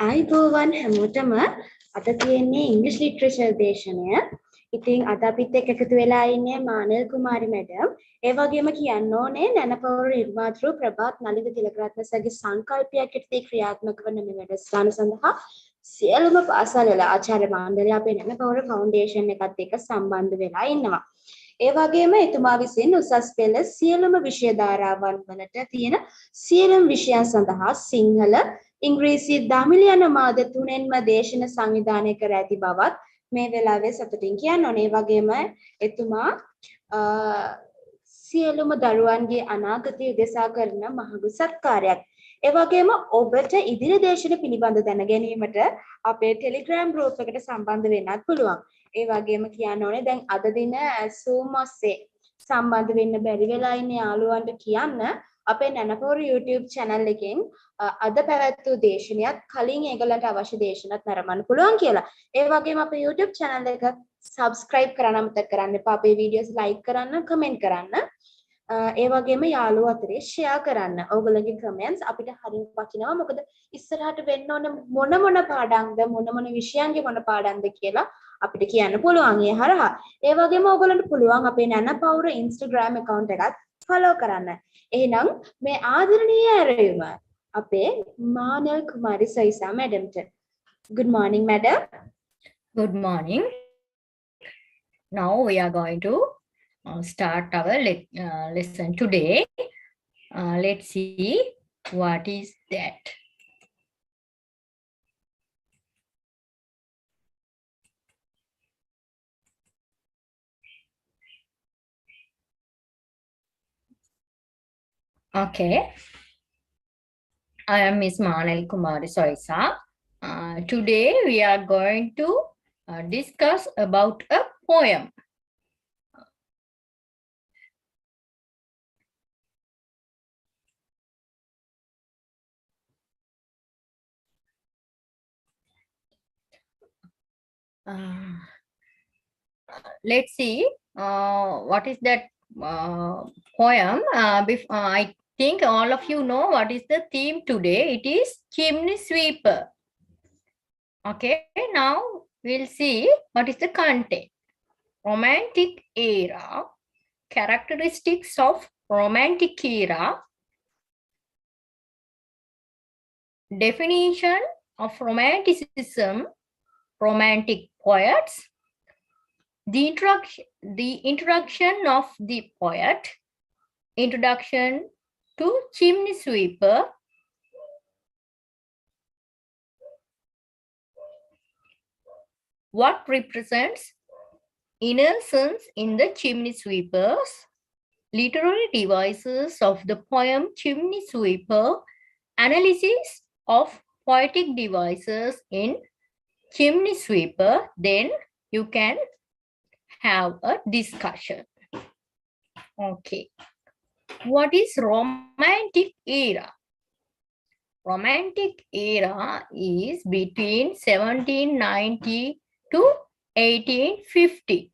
ආයිබෝවන් හැමෝටම අද තියෙන්නේ ඉංග්‍රීසි ලිටරේචර් දේශනය. ඉතින් අද අපිත් එක්ක එකතු වෙලා ඉන්නේ මානල් කුමාරි මැඩම්. ඒ වගේම කියන්න ඕනේ නැනපවුර නිර්මාතෘ ප්‍රභාත් නලින්ද තිලකරත්න සර්ගේ සංකල්පයක් යටතේ ක්‍රියාත්මක වන මේ වැඩසටහන සඳහා සියලුම පාසල්වල ආචාර්ය මණ්ඩලය අපේ නැනපවුර ෆවුන්ඩේෂන් එකත් එක්ක සම්බන්ධ වෙලා ඉන්නවා. ඒ වගේම එතුමා විසින් උසස් පෙළ සියලුම විෂය ධාරාවන් වලට තියෙන සියලුම විෂයන් සඳහා සිංහල ඉංග්‍රීසි දමිළ යන මාධ්‍ය තුනෙන්ම දේශන සංවිධානය කර ඇති බවත් මේ වෙලාවේ සතුටින් කියන්න ඕනේ. ඒ වගේම එතුමා සියලුම දරුවන්ගේ අනාගතය උදෙසා කරන මහඟු සත්කාරයක්. ඒ වගේම ඔබට ඉදිරි දේශන පිළිබඳ දැන ගැනීමට අපේ ටෙලිග්‍රෑම් ගෲප් එකට සම්බන්ධ වෙන්නත් පුළුවන්. ඒ වගේම කියන්න ඕනේ දැන් අද දින Zoom ඔස්සේ සම්බන්ධ වෙන්න බැරි වෙලා ඉන්න යාළුවන්ට කියන්න අපේ නැනපොර YouTube channel එකෙන් අද පැවැත් වූ දේශනයත් කලින් ඒගොල්ලන්ට අවශ්‍ය දේශනත් නරඹන්න පුළුවන් කියලා. ඒ වගේම අපේ YouTube channel එක subscribe කරන්න අමතක කරන්න එපා. අපේ videos like කරන්න, comment කරන්න. ඒ වගේම යාළුවෝ අතරේ share කරන්න. ඕගොල්ලන්ගේ comments අපිට හරියට වටිනවා. මොකද ඉස්සරහට වෙන්න ඕන මොන පාඩම්ද මොන විෂයන්ගේ මොන පාඩම්ද කියලා අපිට කියන්න පුළුවන් ඒ හරහා. ඒ වගේම ඕගොල්ලන්ට පුළුවන් අපේ නැනපවුර Instagram account එකත් follow කරන්න. එහෙනම් මේ ආදරණීය ඇරයුම අපේ මානල් කුමාරි Soysa මැඩම්ට. Good morning madam. Good morning. Now we are going to start our lesson today. Let's see what is that. Okay. I am Miss Manal Kumari Soisa. Today we are going to discuss about a poem. Let's see what is that poem. I think all of you know what is the theme today. It is Chimney Sweeper. Okay, now we'll see what is the content. Romantic era, characteristics of romantic era, definition of romanticism, romantic poets, the introduction of the poet, introduction to Chimney Sweeper, what represents innocence in the Chimney Sweepers, literary devices of the poem Chimney Sweeper, analysis of poetic devices in Chimney Sweeper, then you can have a discussion. Okay. What is romantic era? Romantic era is between 1790 to 1850.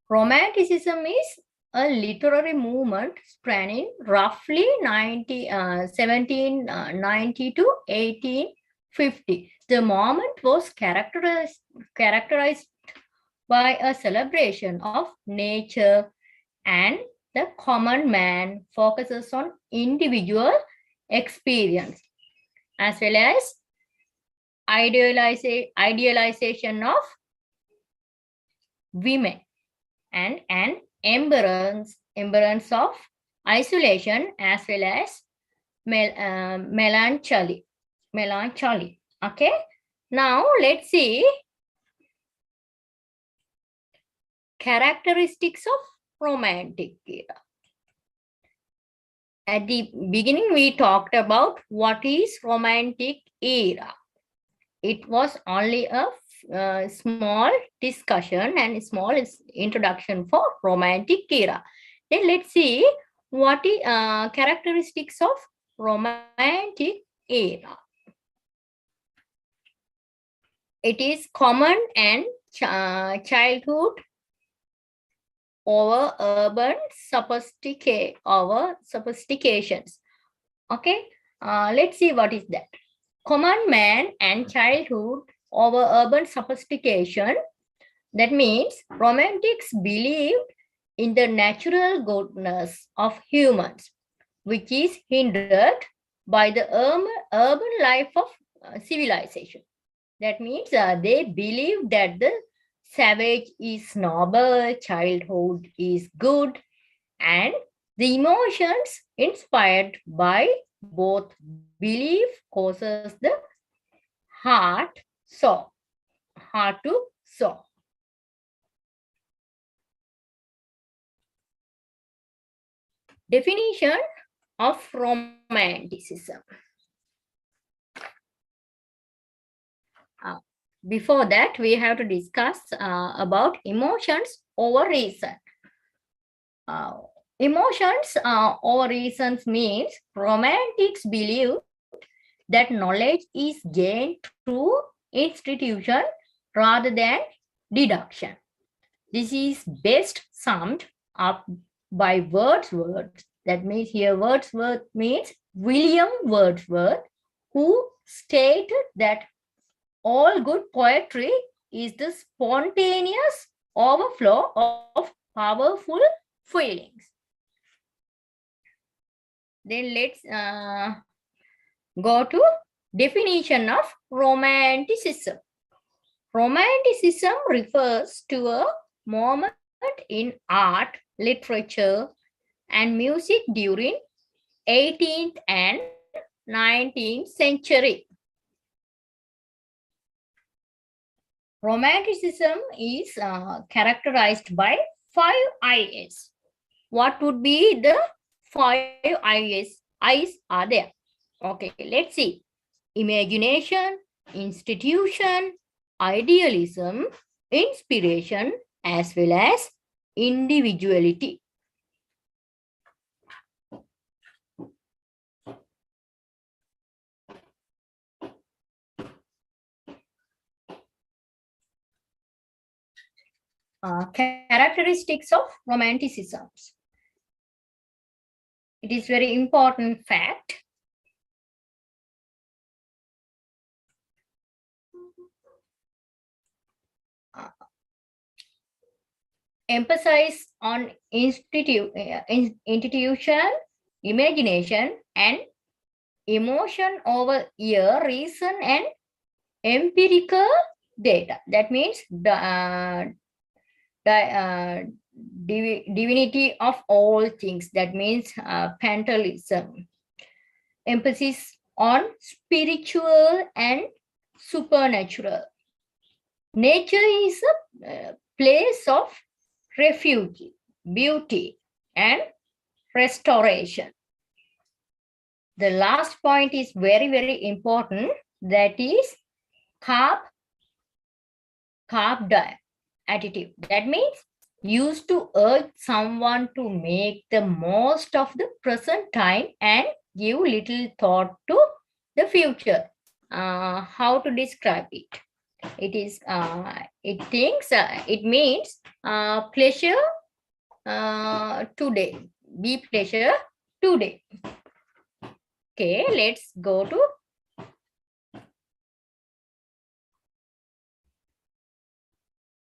Romanticism is a literary movement spanning roughly 1790 to 1850. The moment was characterized by a celebration of nature, and the common man focuses on individual experience as well as idealization of women and an embrace of isolation as well as melancholy. Okay, now let's see characteristics of romantic era. At the beginning we talked about what is romantic era. It was only a small discussion and small introduction for romantic era. Then let's see what is characteristics of romantic era. It is common and childhood over urban sophistications. Okay, let's see what is that. Common man and childhood over urban sophistication. That means romantics believed in the natural goodness of humans, which is hindered by the urban life of civilization. That means they believe that the savage is noble, childhood is good, and the emotions inspired by both belief causes the heart to soar. Definition of romanticism. Before that, we have to discuss about emotions over reason. Emotions over reasons means romantics believe that knowledge is gained through institution rather than deduction. This is best summed up by Wordsworth. That means here Wordsworth means William Wordsworth, who stated that all good poetry is the spontaneous overflow of powerful feelings. Then let's go to definition of romanticism. Romanticism refers to a moment in art, literature, and music during 18th and 19th century. Romanticism is characterized by 5 I's. What would be the 5 I's are there? Okay, let's see. Imagination, institution, idealism, inspiration, as well as individuality. Characteristics of romanticism. It is very important fact. Emphasize on institution, imagination, and emotion over reason and empirical data. That means the divinity of all things. That means pantheism. Emphasis on spiritual and supernatural. Nature is a place of refuge, beauty, and restoration. The last point is very, very important. That is carp diet attitude. That means used to urge someone to make the most of the present time and give little thought to the future. How to describe it? It is it means pleasure today. Be pleasure today. Okay, let's go to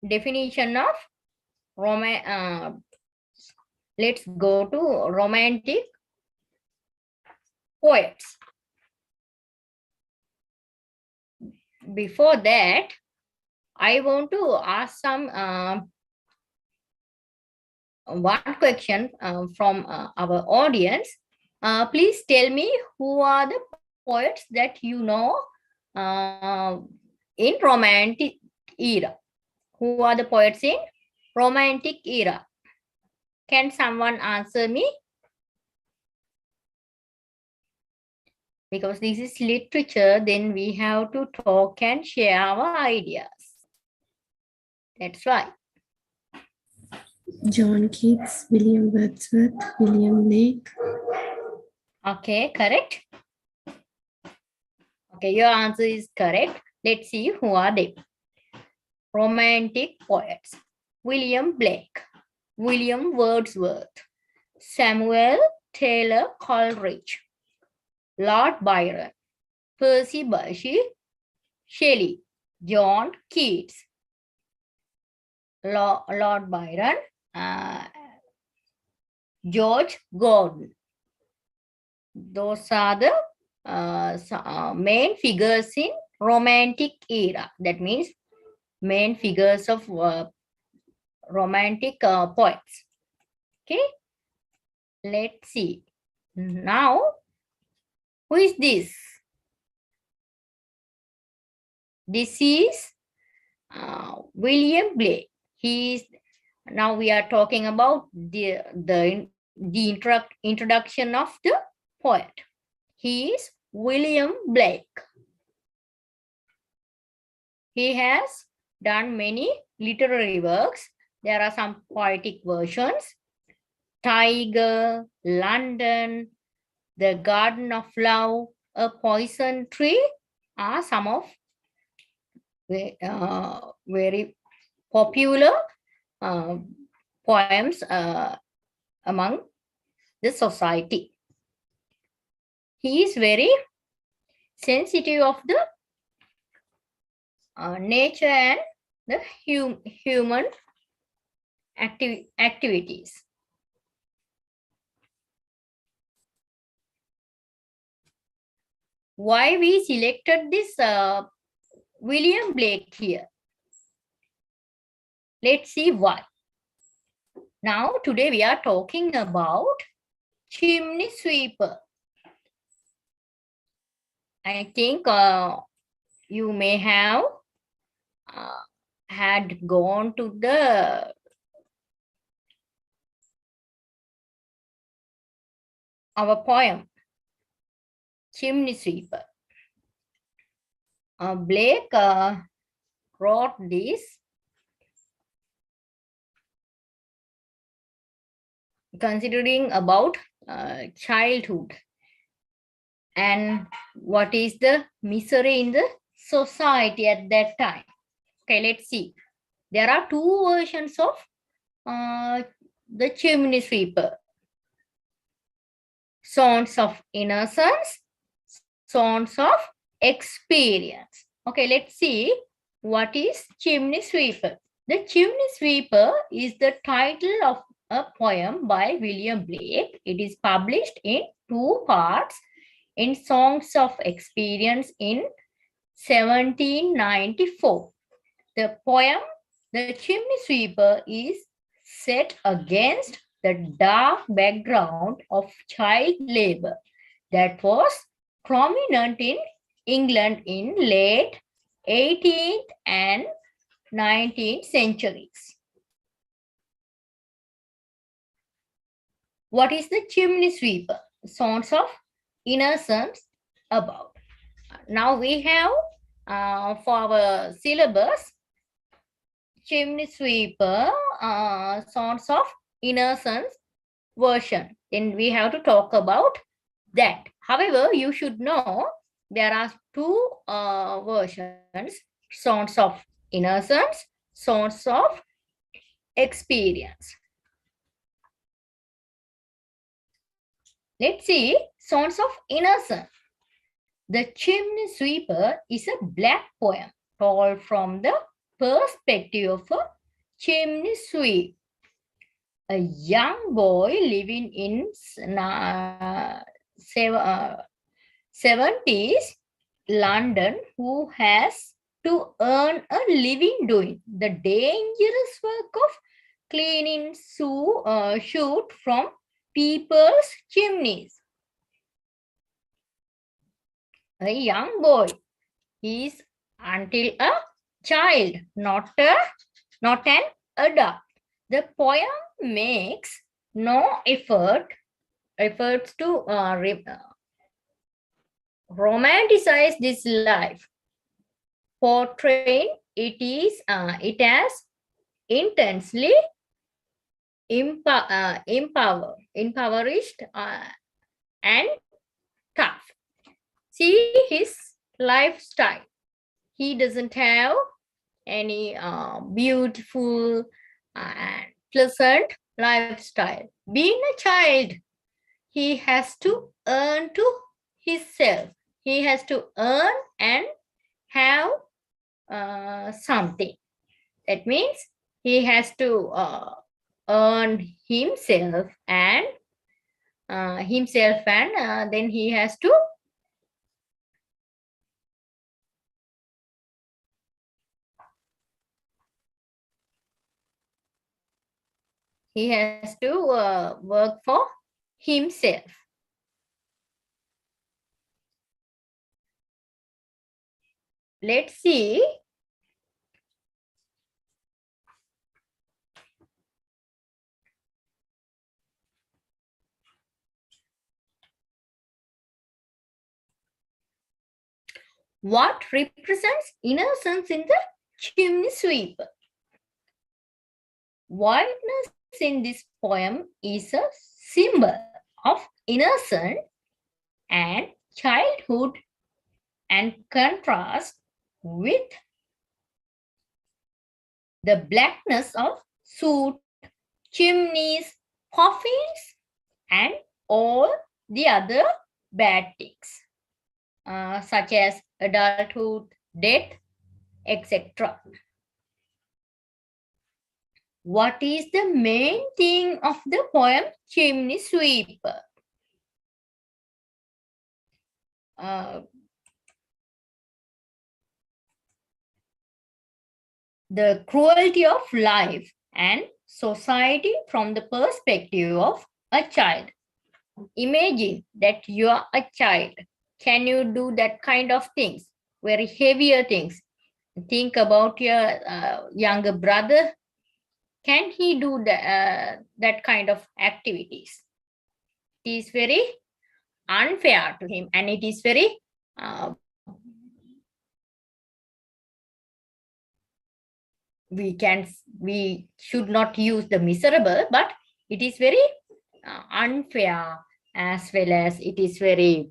definition of let's go to romantic poets. Before that, I want to ask some one question from our audience. Please tell me who are the poets that you know in romantic era. Who are the poets in romantic era? Can someone answer me? Because this is literature, then we have to talk and share our ideas. That's why. John Keats, William Wordsworth, William Blake. Okay, correct. Okay, your answer is correct. Let's see who are they. romantic poets: William Blake, William Wordsworth, Samuel Taylor Coleridge, Lord Byron, Percy Bysshe Shelley, John Keats, Lord Byron, George Gordon. Those are the main figures in Romantic era. That means main figures of Romantic poets. Okay, let's see. Now, who is this? This is William Blake. Now we are talking about the introduction of the poet. He is William Blake. He has done many literary works. There are some poetic versions. Tiger, London, The Garden of Love, A Poison Tree are some of very popular poems among the society. He is very sensitive of the nature and the human activities. Why we selected this William Blake here? Let's see why. Now, today we are talking about chimney sweeper. I think you may have had gone to our poem, Chimney Sweeper. Blake wrote this considering about childhood and what is the misery in the society at that time. Okay, let's see. There are two versions of the Chimney Sweeper. Songs of Innocence, Songs of Experience. Okay, let's see what is Chimney Sweeper. The Chimney Sweeper is the title of a poem by William Blake. It is published in 2 parts in Songs of Experience in 1794. The poem, The Chimney Sweeper, is set against the dark background of child labor that was prominent in England in late 18th and 19th centuries. What is the Chimney Sweeper? Songs of Innocence about. Now we have for our syllabus, Chimney Sweeper, Songs of Innocence version. Then we have to talk about that. However, you should know there are 2 versions, Songs of Innocence, Songs of Experience. Let's see, Songs of Innocence. The Chimney Sweeper is a black poem told from the perspective of a chimney sweep, a young boy living in 70s London who has to earn a living doing the dangerous work of cleaning soot from people's chimneys. A young boy, he is until a child, not an adult. The poem makes no efforts to romanticize this life, portraying it as intensely impoverished and tough. See his lifestyle. He doesn't have any beautiful and pleasant lifestyle. Being a child, he has to earn to himself. He has to earn and have something. That means he has to earn himself and then he has to work for himself. Let's see. What represents innocence in the chimney sweeper? Whiteness in this poem is a symbol of innocence and childhood and contrast with the blackness of soot, chimneys, coffins, and all the other bad things, such as adulthood, death, etc. What is the main theme of the poem Chimney Sweeper? The cruelty of life and society from the perspective of a child. Imagine that you are a child. Can you do that kind of things? Very heavier things. Think about your younger brother. Can he do that kind of activities? It is very unfair to him, and it is very we should not use the miserable, but it is very unfair, as well as it is very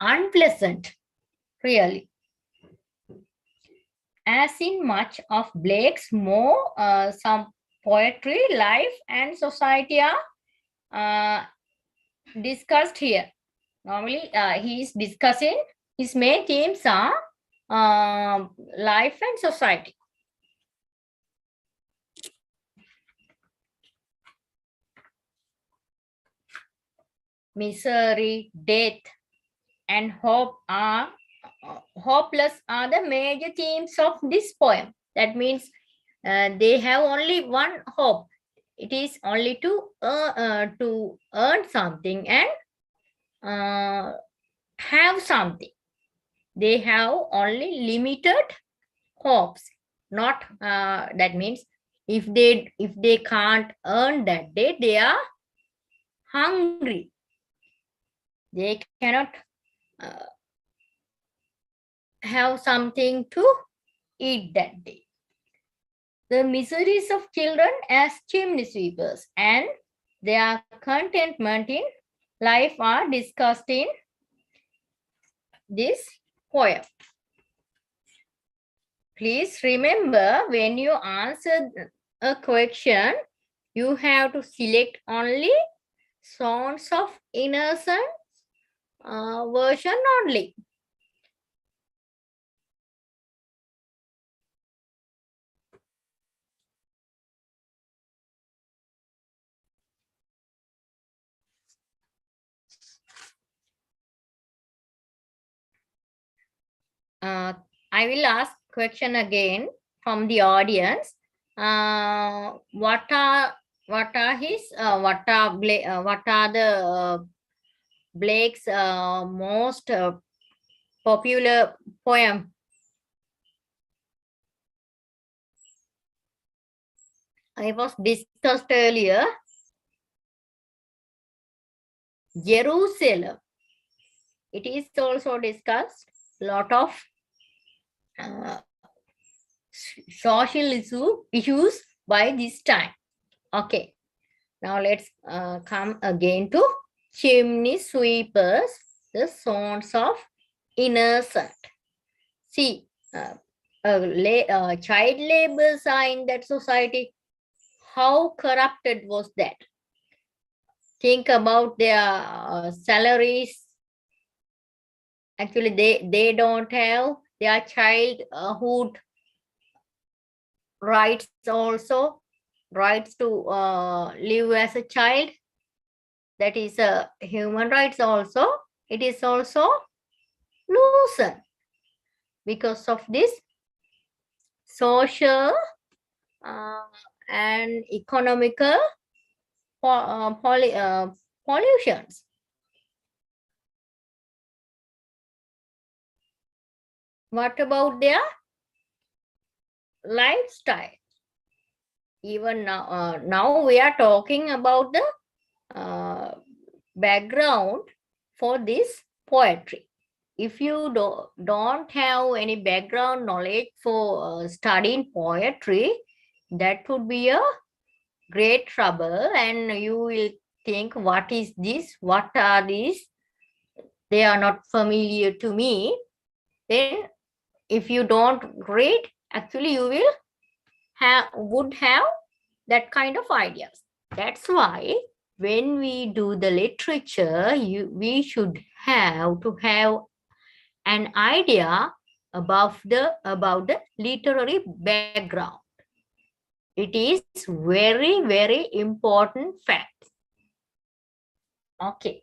unpleasant, really. As in much of Blake's more, some poetry, life, and society are discussed here. Normally, he is discussing, his main themes are life and society. Misery, death, and hopeless are the major themes of this poem. That means they have only one hope. It is only to earn something and have something. They have only limited hopes. Not that means if they can't earn that day, they are hungry. They cannot have something to eat that day. The miseries of children as chimney sweepers and their contentment in life are discussed in this poem. Please remember, when you answer a question, you have to select only songs of innocent version only. I will ask question again from the audience. What are the Blake's most popular poem? I was discussed earlier. Jerusalem. It is also discussed. Lot of social issues by this time. Okay, now let's come again to Chimney Sweepers, the songs of innocent. See, child labors are in that society, how corrupted was that? Think about their salaries. Actually, they don't have their childhood rights also, rights to live as a child. That is a human rights also. It is also loosened because of this social and economical pollutions. What about their lifestyle? Even now we are talking about the background for this poetry. If you don't have any background knowledge for studying poetry, that would be a great trouble, and you will think, what is this? What are these? They are not familiar to me. Then if you don't read, actually you will would have that kind of ideas. That's why when we do the literature, we should have to have an idea about the literary background. It is very, very important fact. Okay.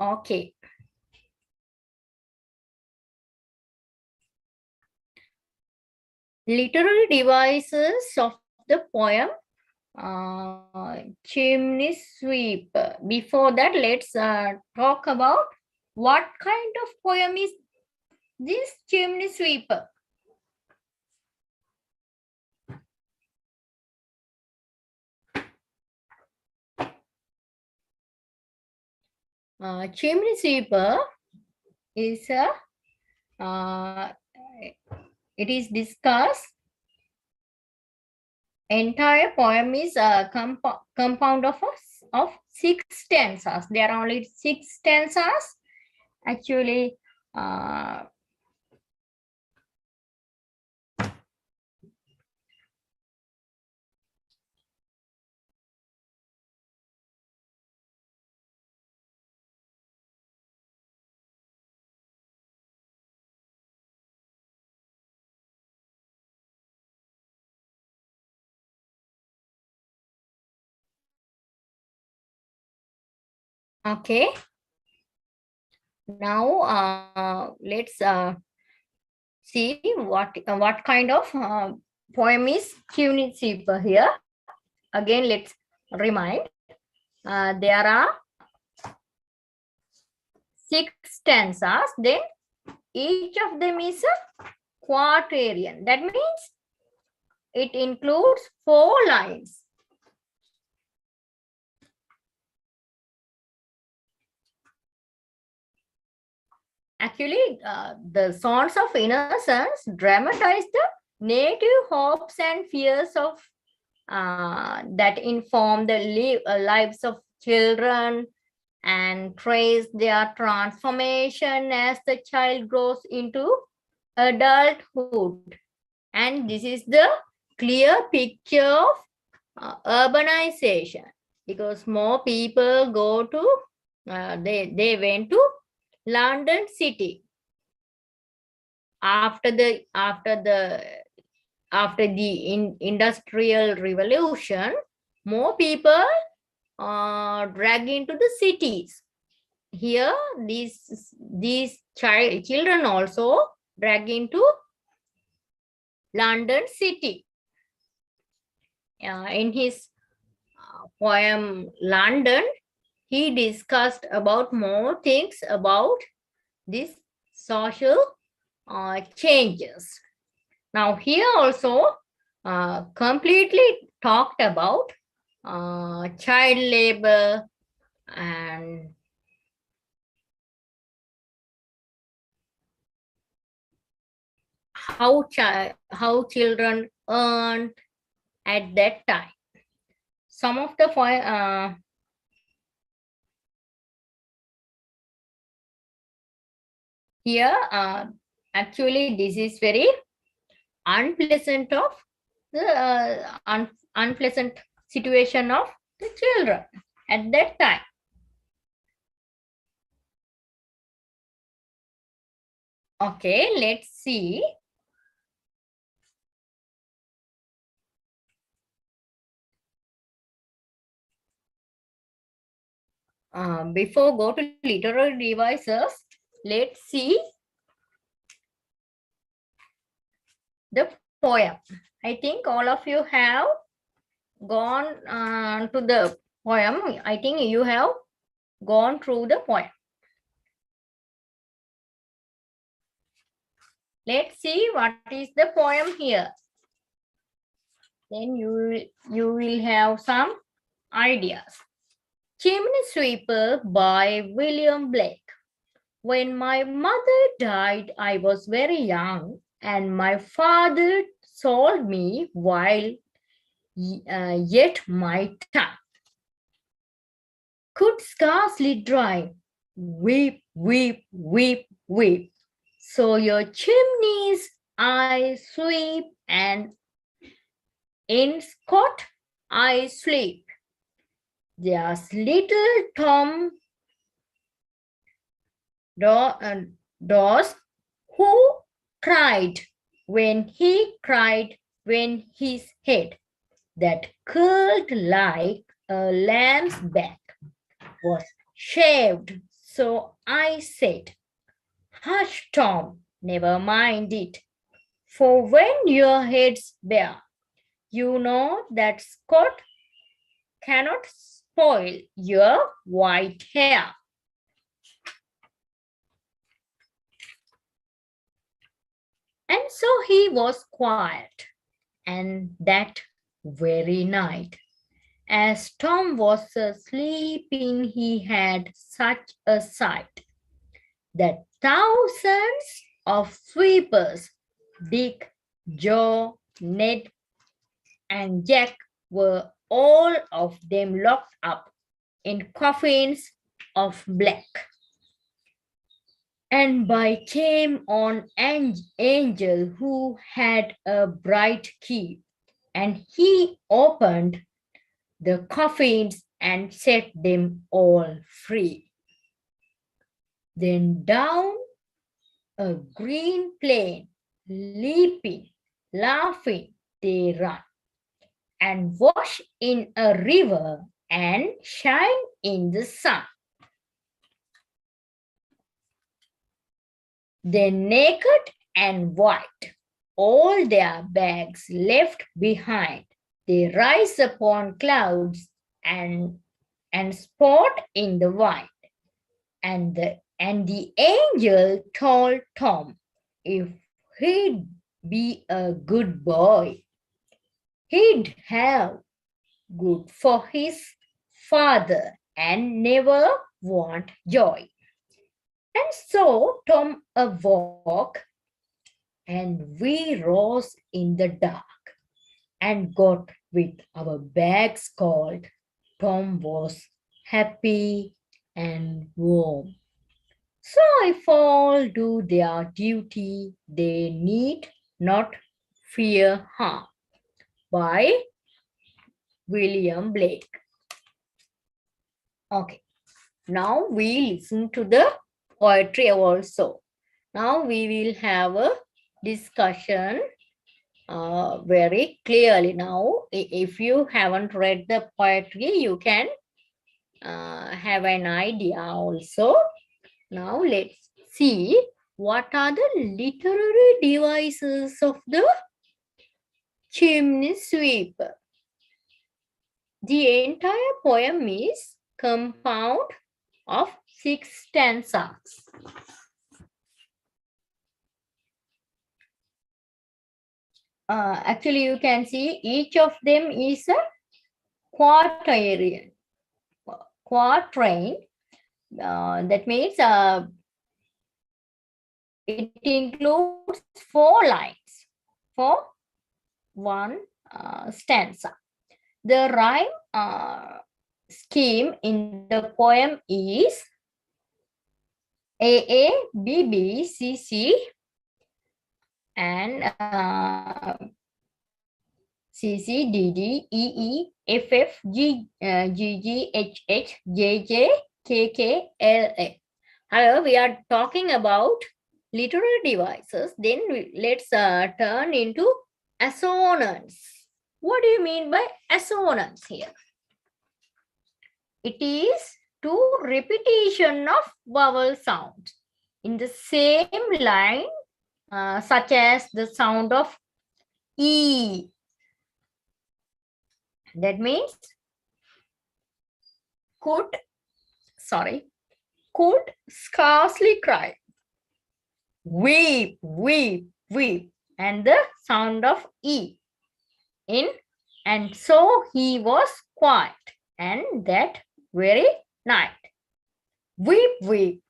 Okay. Literary devices of the poem Chimney Sweep. Before that, let's talk about what kind of poem is this Chimney Sweeper. Chimney Sweeper is it is discussed. Entire poem is a compound of 6 stanzas. There are only 6 stanzas. Actually, okay. Now let's see what kind of poem is Chimney Sweeper here. Again, let's remind. There are 6 stanzas. Then each of them is a quatrain. That means it includes 4 lines. Actually, the Songs of Innocence dramatize the native hopes and fears of that inform the lives of children and trace their transformation as the child grows into adulthood. And this is the clear picture of urbanization, because more people go to they went to London city after the industrial revolution. More people drag into the cities. Here these children also drag into London city. In his poem London, he discussed about more things about these social changes. Now here also completely talked about child labor and how children earned at that time. Some of the here actually this is very unpleasant of the unpleasant situation of the children at that time. Okay, let's see. Before go to literary devices, let's see the poem. I think all of you have gone to the poem. I think you have gone through the poem. Let's see what is the poem here. Then you will have some ideas. Chimney Sweeper by William Blake. When my mother died, I was very young, and my father sold me while yet my tongue could scarcely dry. Weep, weep, weep, weep. So your chimneys I sweep, and in Scott I sleep. There's little Tom Dawes who cried when his head that curled like a lamb's back was shaved. So I said, hush, Tom, never mind it. For when your head's bare, you know that Scott cannot spoil your white hair. And so he was quiet. And that very night, as Tom was sleeping, he had such a sight that thousands of sweepers, Dick, Joe, Ned, and Jack, were all of them locked up in coffins of black. And by came on an angel who had a bright key, and he opened the coffins and set them all free. Then down a green plain, leaping, laughing, they run, and wash in a river and shine in the sun. Then naked and white, all their bags left behind, they rise upon clouds and sport in the wind. And the angel told Tom, if he'd be a good boy, he'd have good for his father and never want joy. And so Tom awoke, and we rose in the dark and got with our bags cold. Tom was happy and warm. So if all do their duty, they need not fear harm. By William Blake. Okay, now we listen to the poetry also. Now we will have a discussion very clearly. Now, if you haven't read the poetry, you can have an idea also. Now let's see what are the literary devices of the chimney sweeper. The entire poem is compound of 6 stanzas. Actually, you can see each of them is a quatrain. That means it includes 4 lines. for one stanza. The rhyme scheme in the poem is A, B, B, C, C, and C, C, D, D, E, E, F, F, G, G, G, H, H, J, J, K, K, L, M. However, we are talking about literary devices. Then let's turn into assonance. What do you mean by assonance here? It is two repetition of vowel sound in the same line, such as the sound of E. That means could scarcely cry, weep, weep, weep, and the sound of E in, and so he was quiet, and that very night, weep, weep,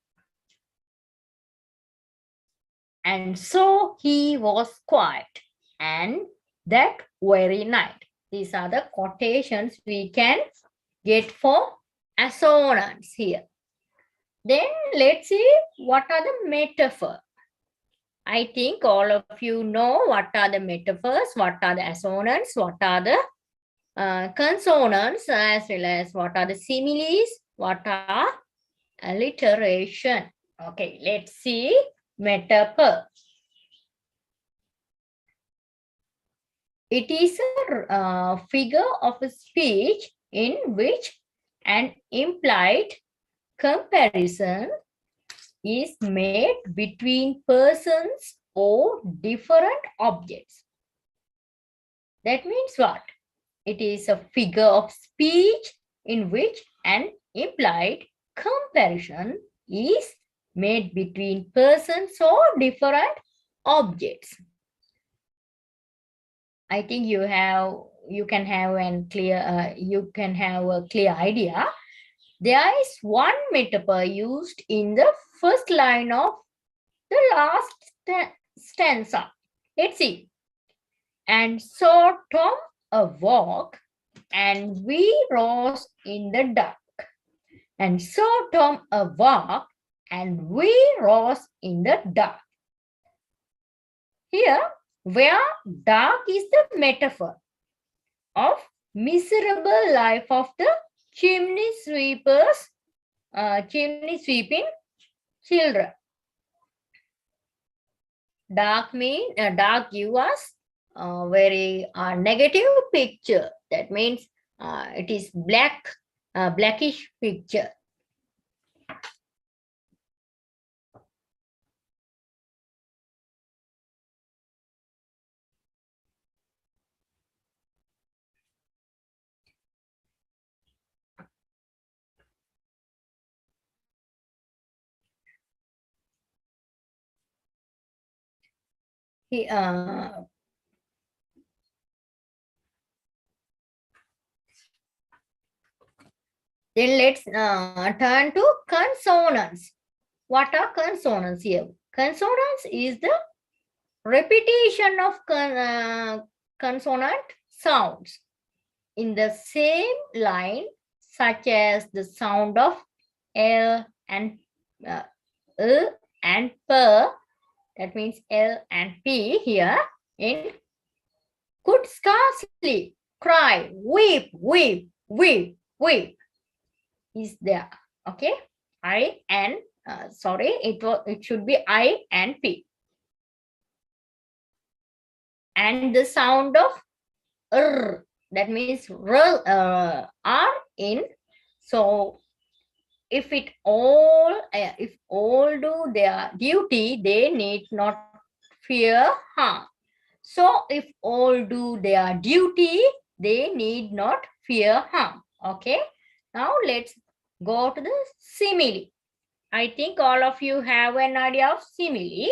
and so he was quiet, and that very night. These are the quotations we can get for assonance here. Then let's see what are the metaphors. I think all of you know what are the metaphors, what are the assonance, what are the consonants, as well as what are the similes, what are alliteration. Okay, let's see metaphor. It is a figure of a speech in which an implied comparison is made between persons or different objects. That means what? It is a figure of speech in which an implied comparison is made between persons or different objects. I think you can have a clear idea. There is one metaphor used in the first line of the last stanza. Let's see. And so Tom awoke, and we rose in the dark. And so Tom awoke, and we rose in the dark. Here, where dark is the metaphor of miserable life of the chimney sweeping children. Dark means dark give us a very negative picture. That means it is blackish picture. Then let's turn to consonants. What are consonants here? Consonants is the repetition of consonant sounds in the same line, such as the sound of L and and P. That means L and P here in could scarcely cry, weep, weep, weep, weep is there. Okay, I and it should be I and P. And the sound of R, that means R in. So if all do their duty, they need not fear harm. So if all do their duty, they need not fear harm. Okay. Now let's go to the simile. I think all of you have an idea of simile.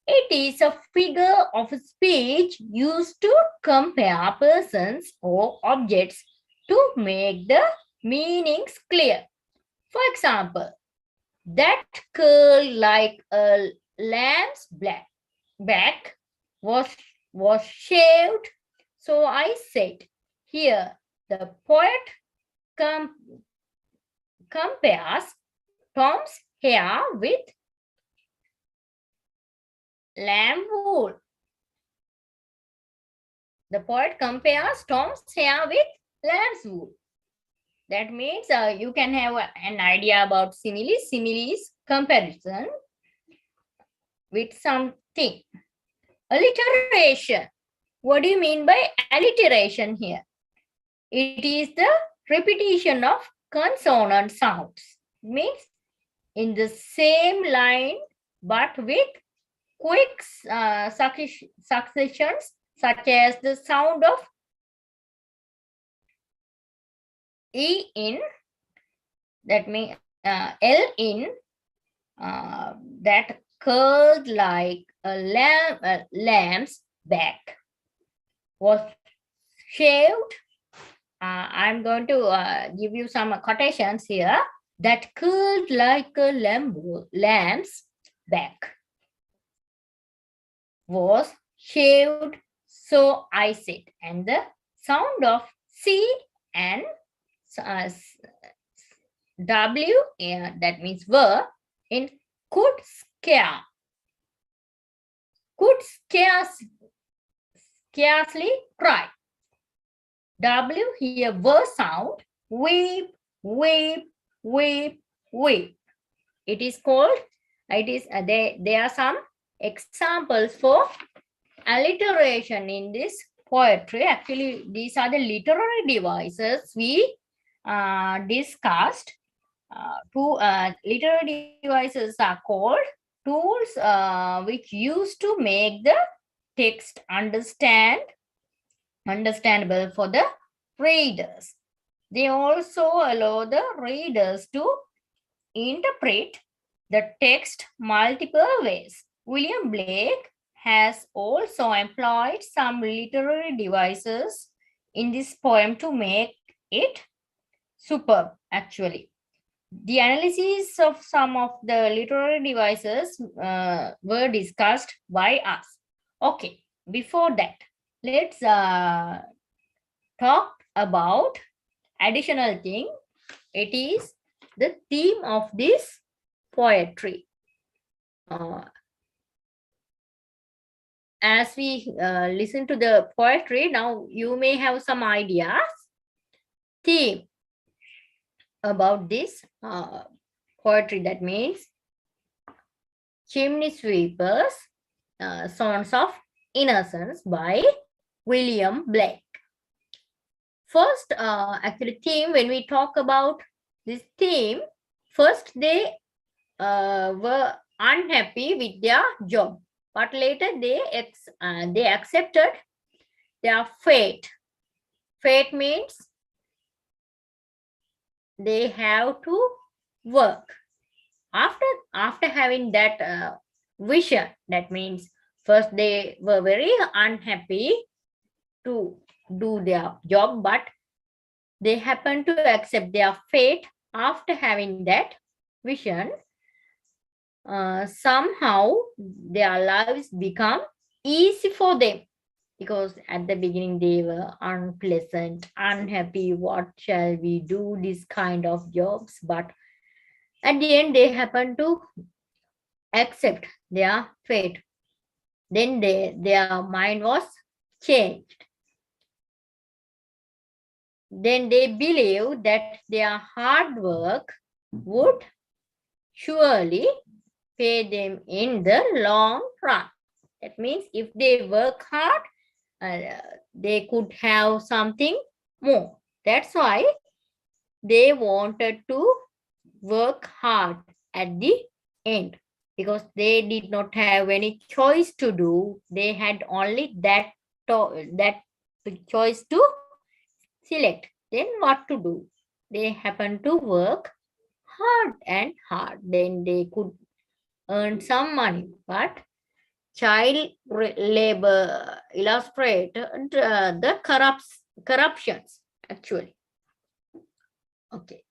It is a figure of speech used to compare persons or objects to make the meanings clear. For example, that curl like a lamb's back was was shaved. So I said, here the poet compares Tom's hair with lamb wool. The poet compares Tom's hair with lamb's wool. That means you can have an idea about similes. Similes comparison with something. Alliteration. What do you mean by alliteration here? It is the repetition of consonant sounds. It means in the same line but with quick successions, such as the sound of E in, that means L in, that curled like a lamb's back, was shaved. I'm going to give you some quotations here. That curled like a lamb's back was shaved, so I said. And the sound of C and W, that means were, in could scare. Could scarcely cry. W here were sound, weep, weep, weep, weep. It is called, there are some examples for alliteration in this poetry. Actually, these are the literary devices we discussed. Two literary devices are called tools which used to make the text understandable for the readers. They also allow the readers to interpret the text multiple ways. William Blake has also employed some literary devices in this poem to make it superb, actually. The analysis of some of the literary devices were discussed by us. Okay, before that, let's talk about additional thing. It is the theme of this poetry. As we listen to the poetry, now you may have some ideas. Theme about this poetry, that means Chimney Sweepers, Songs of Innocence by William Blake. First, actually theme, when we talk about this theme, first they were unhappy with their job, but later they accepted their fate. Fate means they have to work. After having that vision, that means first they were very unhappy to do their job, but they happen to accept their fate. After having that vision, somehow their lives become easy for them, because at the beginning they were unpleasant, unhappy. What shall we do this kind of jobs? But at the end they happen to accept their fate. Then their mind was changed. Then they believe that their hard work would surely pay them in the long run. That means if they work hard, they could have something more. That's why they wanted to work hard at the end, because they did not have any choice to do. They had only that choice to select. Then what to do? They happened to work hard and hard. Then they could earn some money. But child labor illustrate the corruptions, actually. Okay.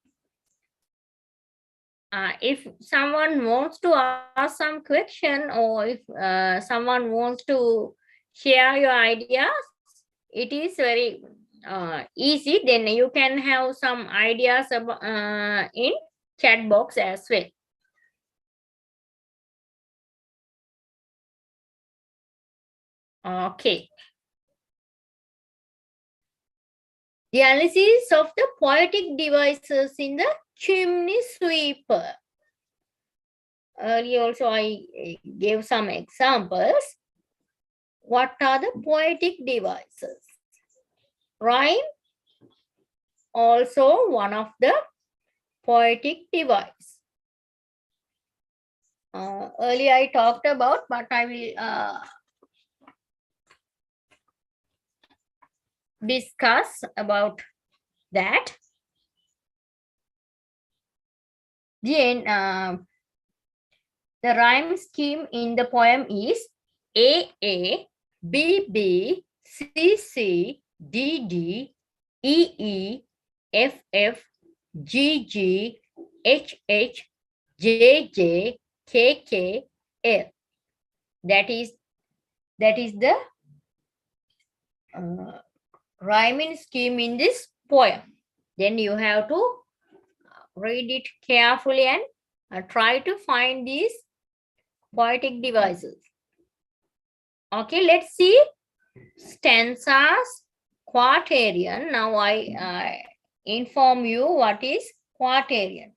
If someone wants to ask some question, or if someone wants to share your ideas. It is very easy. Then you can have some ideas about, in chat box as well. Okay. The analysis of the poetic devices in the chimney sweeper. Earlier also I gave some examples. What are the poetic devices? Rhyme, also one of the poetic device. Earlier I talked about, but I will discuss about that. The rhyme scheme in the poem is A, B, B, C, C, D, D, E, E, F, F, G, G, H, H, J, J, K, K, L. That is the rhyming scheme in this poem. Then you have to read it carefully and try to find these poetic devices. Okay, let's see stanzas, quatrain. Now I inform you what is quatrain.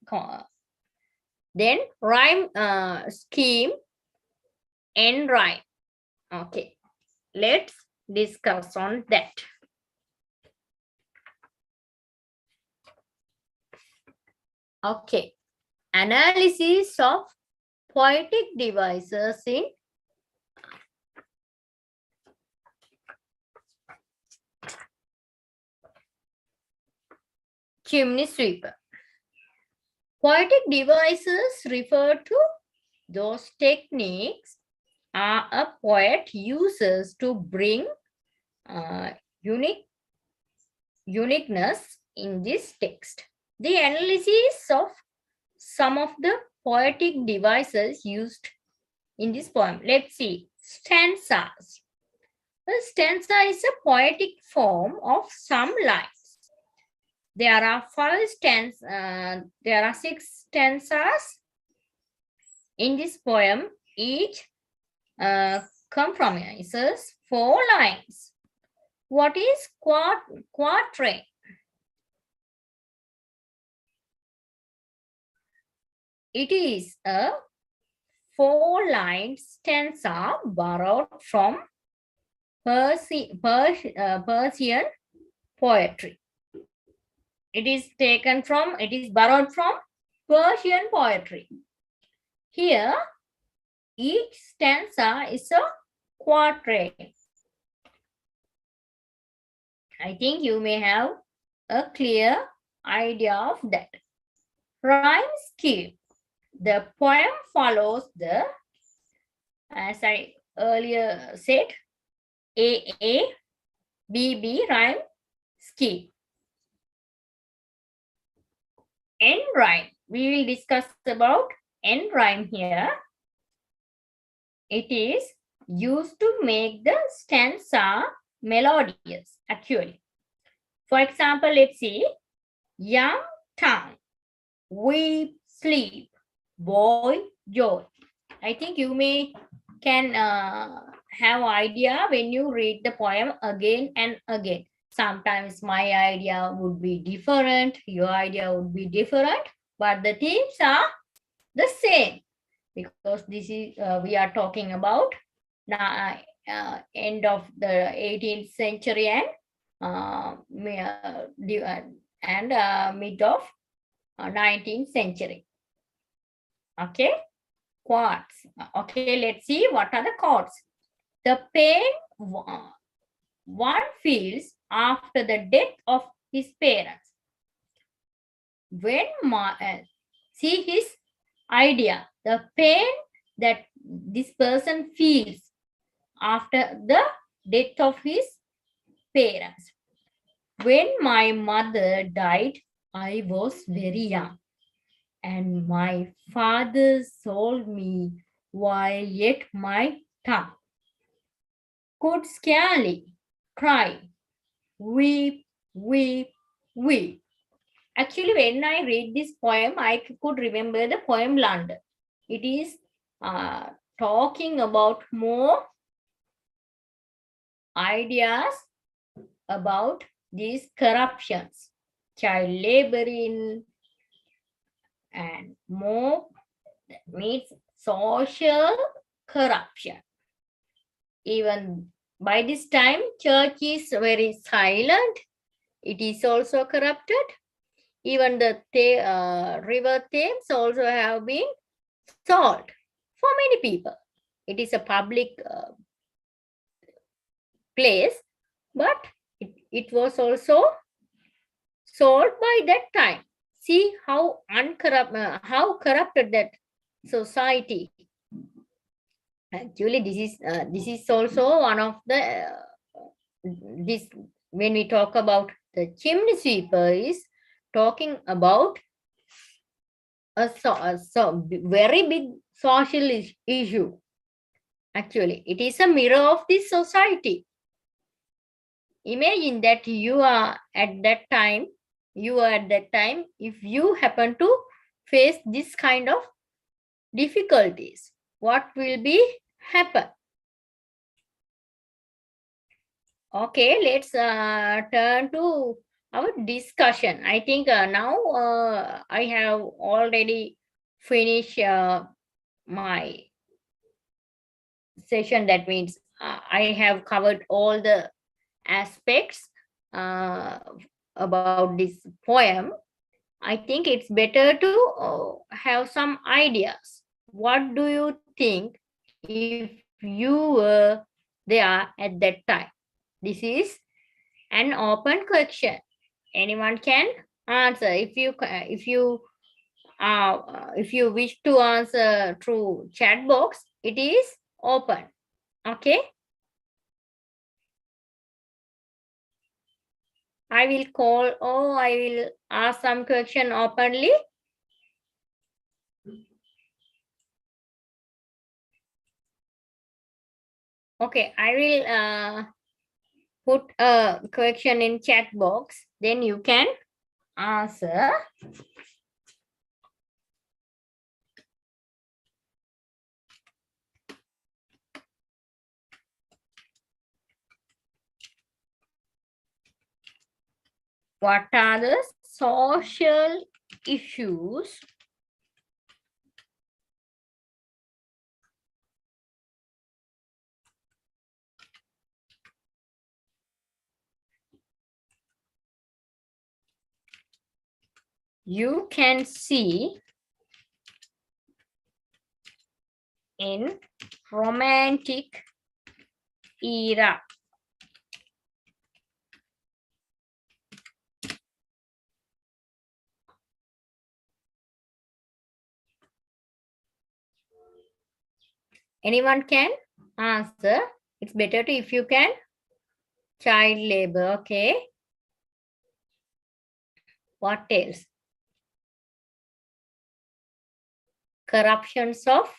Then rhyme scheme and rhyme. Okay, let's discuss on that. Okay, analysis of poetic devices in chimney sweeper. Poetic devices refer to those techniques a poet uses to bring uniqueness in this text. The analysis of some of the poetic devices used in this poem. Let's see. Stanzas. A stanza is a poetic form of some lines. There are 6 stanzas in this poem. Each compromises 4 lines. What is quatrain? It is a 4-line stanza borrowed from Persian poetry. It is borrowed from Persian poetry. Here, each stanza is a quatrain. I think you may have a clear idea of that. Rhyme scheme. The poem follows the, as I earlier said, A, B rhyme scheme. End rhyme. We will discuss about end rhyme here. It is used to make the stanza melodious, actually. For example, let's see. Young tongue, weep, sleep, boy, joy. I think you can have idea when you read the poem again and again. Sometimes my idea would be different, your idea would be different, but the themes are the same, because this is we are talking about end of the 18th century and mid of 19th century. Okay, chords. Okay, let's see what are the chords. The pain one feels after the death of his parents. When see his idea, the pain that this person feels after the death of his parents. When my mother died, I was very young, and my father sold me while yet my tongue. could scarcely cry, weep, weep, weep. Actually, when I read this poem, I could remember the poem London. It is talking about more ideas about these corruptions, child laboring, and more means social corruption. Even by this time, church is very silent. It is also corrupted. Even the river Thames also have been sold for many people. It is a public place, but it was also sold by that time. See how how corrupted that society. Actually, this is also one of the this when we talk about the chimney sweeper is talking about a very big social issue. Actually, it is a mirror of this society. Imagine that you are at that time, if you happen to face this kind of difficulties, what will be happen? Okay, let's turn to our discussion. I think now I have already finished my session. That means I have covered all the aspects about this poem. I think it's better to have some ideas. What do you think if you were there at that time? This is an open question. Anyone can answer. If you wish to answer through chat box, it is open. Okay. I will call or I will ask some question openly. Okay, I will put a question in chat box. Then you can answer. What are the social issues you can see in romantic era? Anyone can answer. It's better to if you can. Child labor, okay. What else? Corruptions of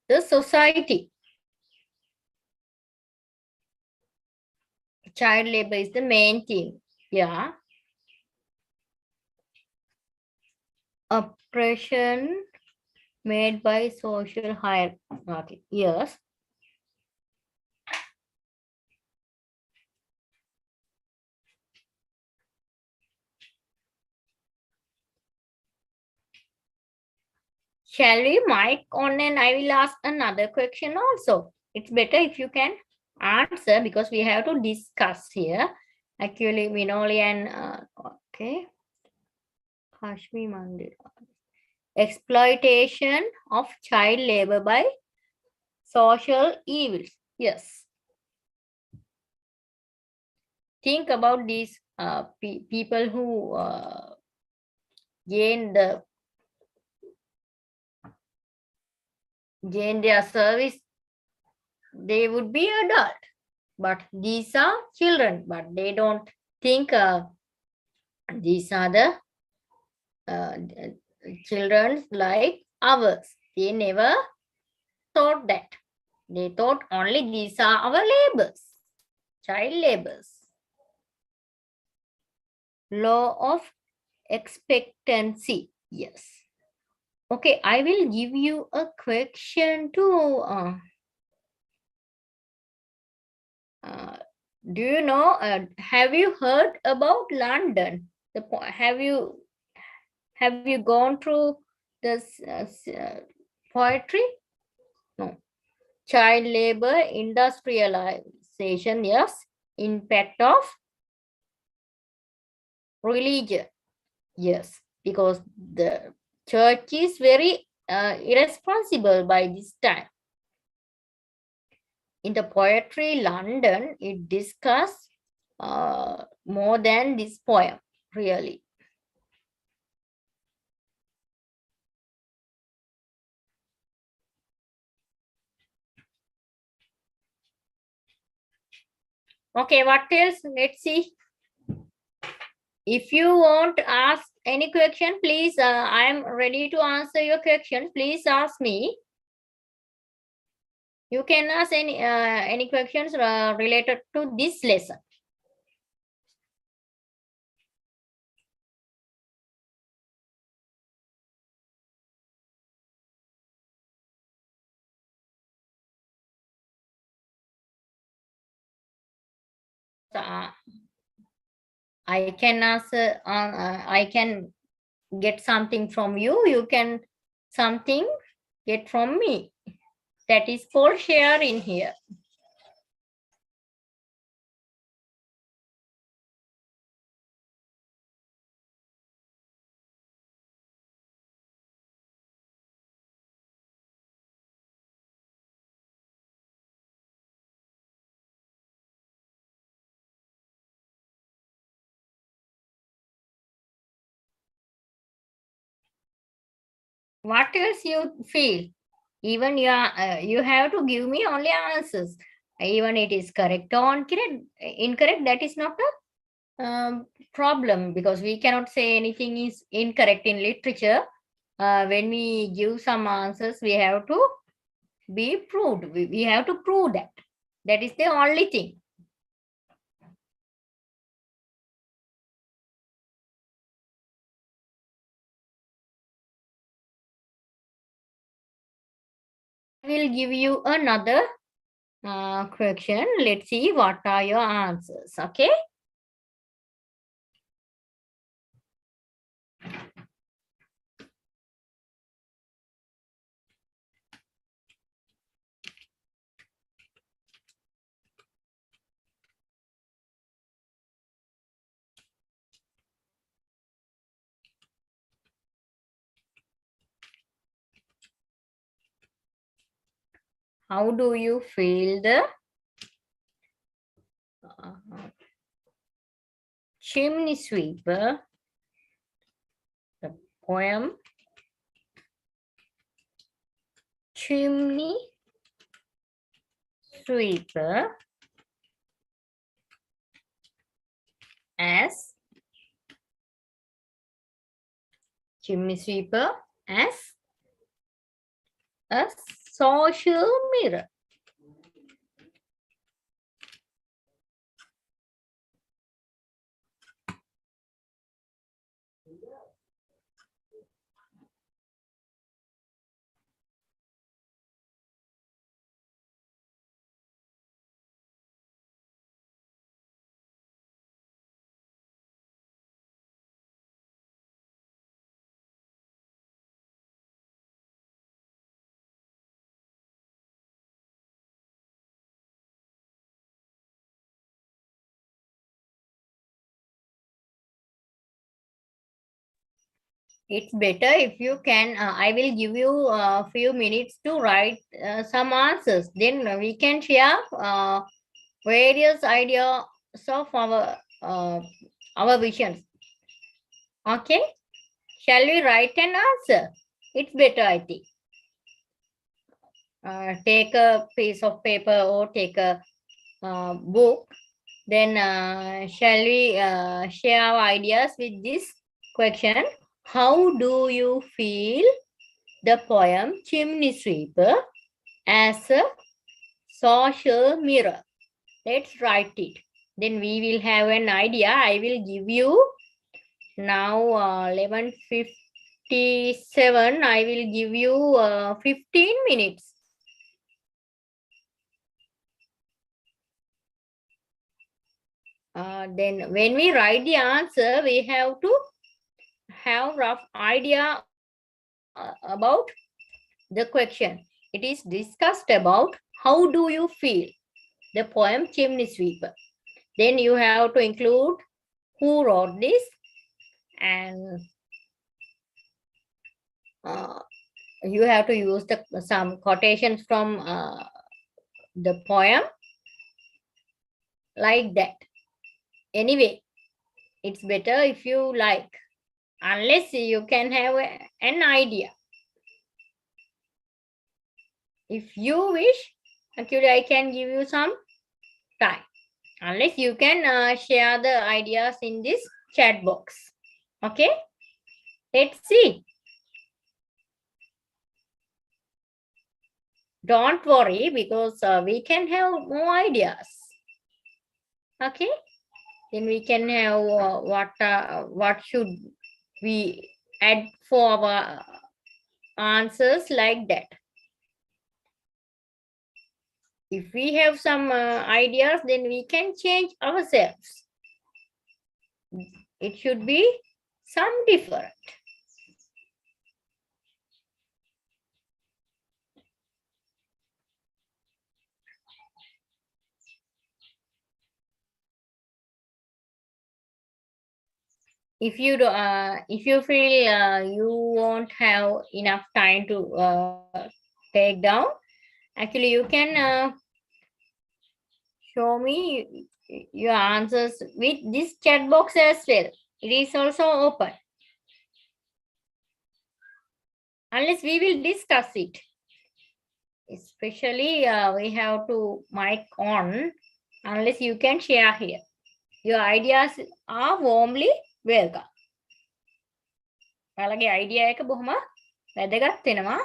the society. Child labor is the main thing. Yeah. Oppression made by social hierarchy. Yes. Shall we mic on and I will ask another question also. It's better if you can answer because we have to discuss here. Actually, Minoli and okay. Kashmir Mandir. Exploitation of child labor by social evils. Yes. Think about these people who gain their service. They would be adult, but these are children. But they don't think these are the children like ours. They never thought that. They thought only these are our labors, child labors. Law of expectancy. Yes. Okay, I will give you a question to do you know, have you heard about London? Have you gone through this poetry? No. Child labor, industrialization, yes. Impact of religion, yes. Because the church is very irresponsible by this time. In the poetry London, it discussed more than this poem, really. Okay, what else? Let's see. If you want to ask any question, please, I am ready to answer your question. Please ask me. You can ask any questions related to this lesson. I can answer. I can get something from you. You can something get from me. That is called share in here. What else you feel? Even you have to give me only answers. Even it is correct or incorrect, that is not a problem, because we cannot say anything is incorrect in literature. When we give some answers, we have to be proved. We have to prove that. That is the only thing. I will give you another question. Let's see what are your answers. Okay. How do you feel the chimney sweeper, the poem Chimney Sweeper as chimney sweeper as a social mirror? It's better if you can, I will give you a few minutes to write some answers. Then we can share various ideas of our visions. Okay? Shall we write an answer? It's better, I think. Take a piece of paper or take a book. Then shall we share our ideas with this question? How do you feel the poem Chimney Sweeper as a social mirror? Let's write it. Then we will have an idea. I will give you now 11:57. I will give you 15 minutes. Then when we write the answer, we have to have rough idea about the question. It is discussed about how do you feel the poem Chimney Sweeper. Then you have to include who wrote this and you have to use some quotations from the poem like that. Anyway, it's better if you like, unless you can have an idea. If you wish, actually I can give you some time. Unless you can share the ideas in this chat box. Okay? Let's see. Don't worry because we can have more ideas. Okay? Then we can have what should we add for our answers like that. If we have some ideas, then we can change ourselves. It should be some different. If you feel you won't have enough time to take down, actually you can show me your answers with this chat box as well. It is also open. Unless we will discuss it. Especially we have to mic on unless you can share here. Your ideas are warmly welcome. ඔයාලගේ idea එක බොහොම වැදගත් වෙනවා.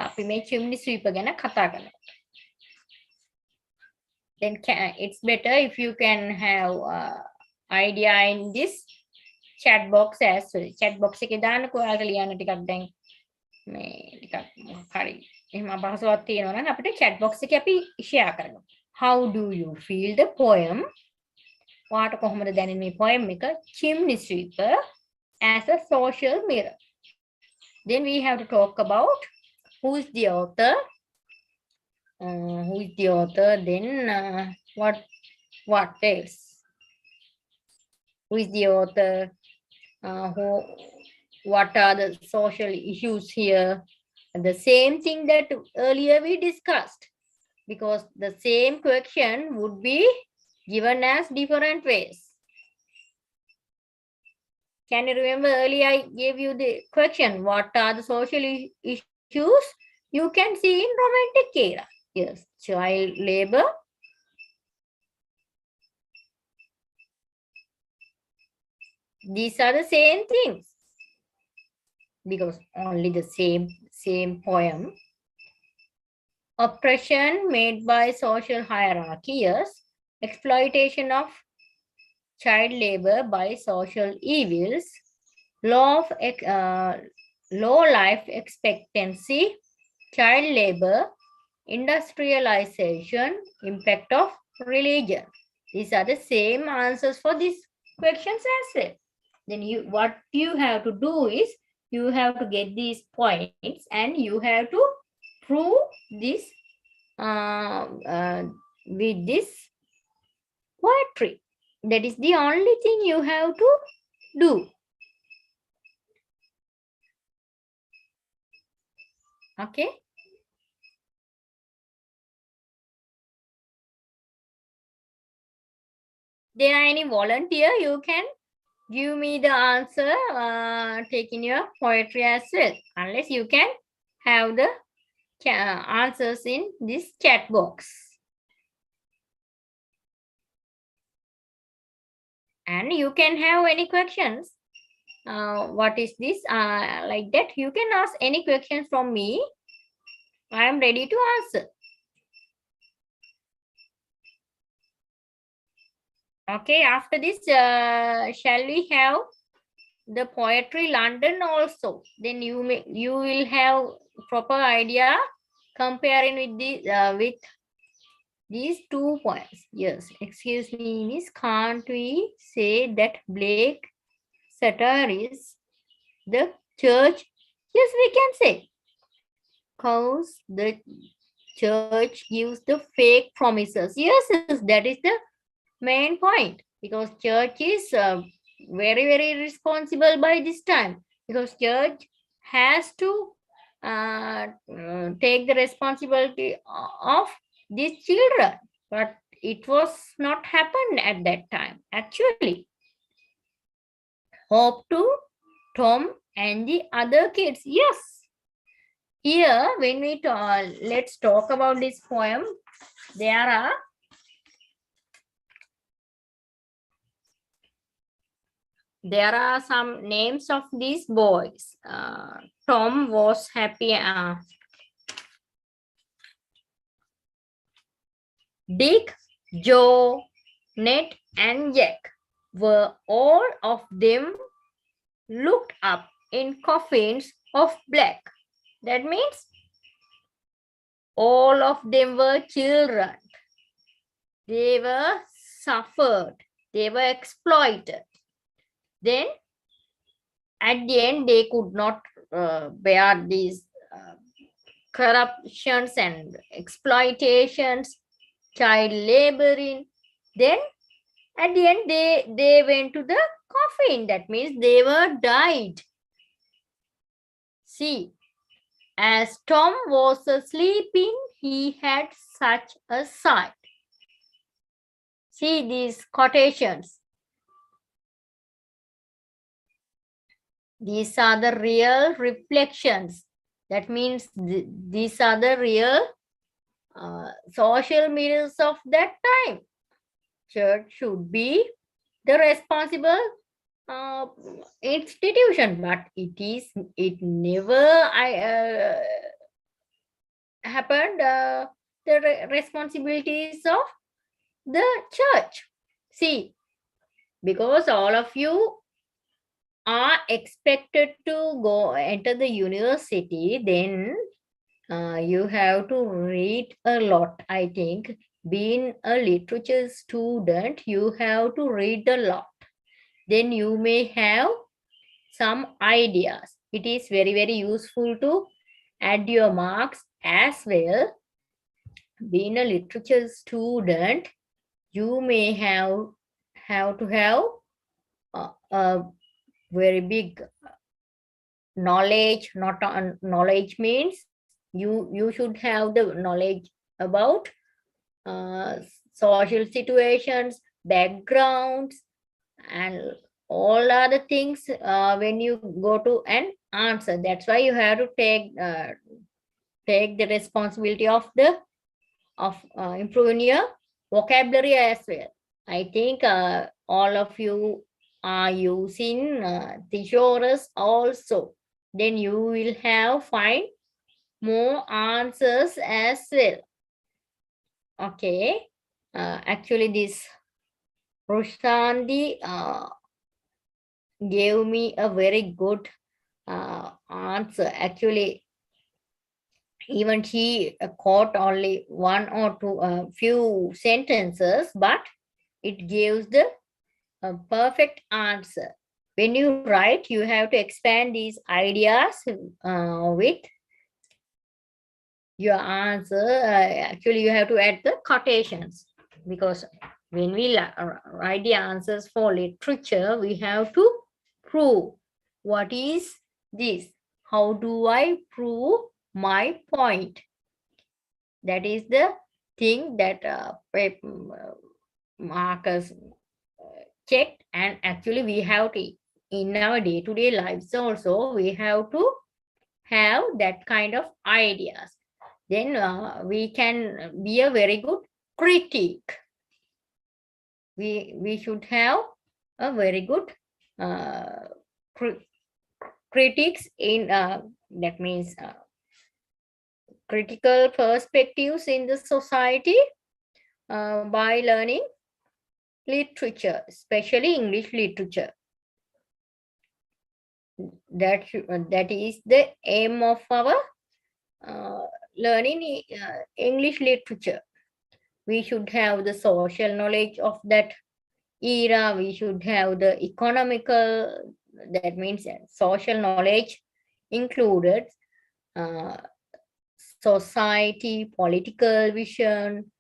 අපි මේ chimney sweeper ගැන කතා කරනවා. Then it's better if you can have idea in this chat box as well. Chat box එකේ දාන්නකෝ ඔයාලට ලියන්න ටිකක් දැන් මේ ටිකක් හරි එහෙම අපහසුතාවක් තියෙනවා නම් අපිට chat box එකේ අපි share කරනවා. How do you feel the poem? ඔයාට කොහොමද දැනෙන්නේ මේ poem එක Chimney Sweeper as a social mirror? Then we have to talk about who is the author. Then what else? Who is the author? What are the social issues here? And the same thing that earlier we discussed, because the same question would be given as different ways. Can you remember earlier I gave you the question, what are the social issues you can see in romantic era? Yes, child labor, these are the same things, because only the same poem. Oppression made by social hierarchy, yes. Exploitation of child labor by social evils, low life expectancy, child labor, industrialization, impact of religion. These are the same answers for these questions as well. Then what you have to do is you have to get these points and you have to prove this with this poetry. That is the only thing you have to do. Okay. There are any volunteer, you can give me the answer taking your poetry as well, unless you can have the answers in this chat box. And you can have any questions what is this? Like that, you can ask any question from me. I am ready to answer. Okay, after this, shall we have the poetry London also? Then you will have proper idea comparing with with these 2 points. Yes, excuse me, miss, can't we say that Blake satire is the church? Yes, we can say. Because the church gives the fake promises. Yes, that is the main point. Because church is very, very responsible by this time. Because church has to take the responsibility of these children. But it was not happened at that time, actually. Hope to Tom and the other kids. Yes. Here, when we let's talk about this poem, there are some names of these boys. Tom was happy. Dick, Joe, Ned, and Jack were all of them looked up in coffins of black. That means all of them were children. They were suffered. They were exploited. Then at the end, they could not bear these corruptions and exploitations, child laboring. Then at the end, they went to the coffin. That means they were died. See, as Tom was sleeping, he had such a sight. See these quotations. These are the real reflections. That means these are the real social mirrors of that time. Church should be the responsible institution, but it never happened the responsibilities of the church. See, because all of you are expected to go enter the university, then you have to read a lot. I think being a literature student, you have to read a lot. Then you may have some ideas. It is very, very useful to add your marks as well. Being a literature student, you may have to have a very big knowledge. Not knowledge means you should have the knowledge about social situations, backgrounds, and all other things when you go to an answer. That's why you have to take the responsibility of improving your vocabulary as well. I think all of you are using thesaurus also. Then you will find more answers as well. Okay. Actually, this Roshandi gave me a very good answer. Actually, even she caught only one or two few sentences, but it gives the perfect answer. When you write, you have to expand these ideas with your answer. Actually, you have to add the quotations, because when we write the answers for literature, we have to prove what is this. How do I prove my point? That is the thing that Marcus checked, and actually we have to, in our day-to-day lives also, we have to have that kind of ideas. Then we can be a very good critic. We should have a very good critics in that means critical perspectives in the society by learning literature, especially English literature. That is the aim of our learning English literature. We should have the social knowledge of that era. We should have the economical, that means social knowledge included, uh, society, political vision,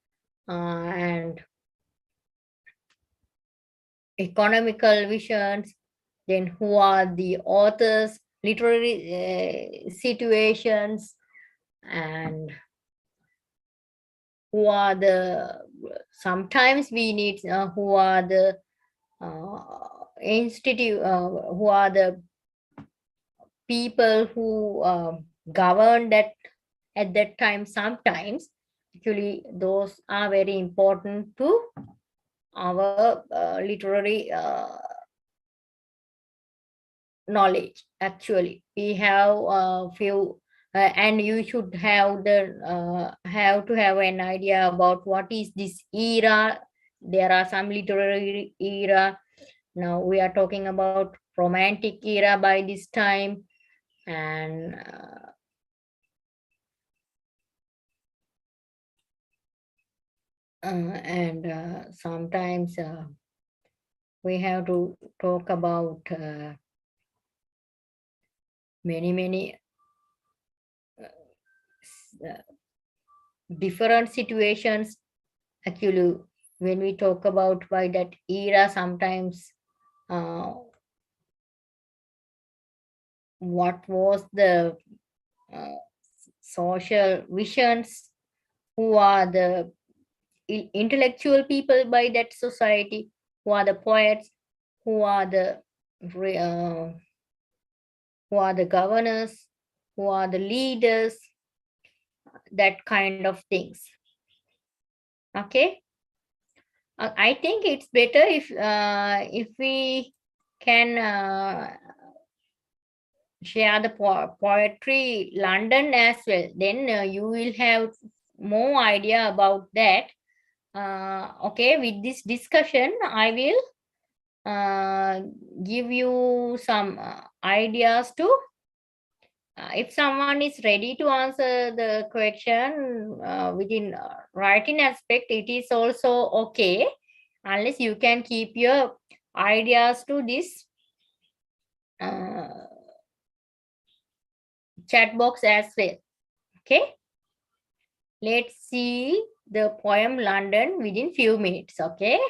and economical visions. Then who are the authors, literary situations, and who are the, sometimes we need who are the who are the people who govern that at that time. Sometimes actually those are very important to our literary knowledge. Actually we have a few and you should have to have an idea about what is this era. There are some literary era. Now we are talking about romantic era by this time, and sometimes we have to talk about many different situations. Actually when we talk about by that era, sometimes what was the social visions, who are the intellectual people by that society, who are the poets, who are the governors, who are the leaders, that kind of things. Okay, I think it's better if we can share the poetry London as well. Then you will have more idea about that. Okay, with this discussion, I will give you some ideas to if someone is ready to answer the question within writing aspect, it is also okay, unless you can keep your ideas to this chat box as well. Okay, let's see the poem London within few minutes. Okay.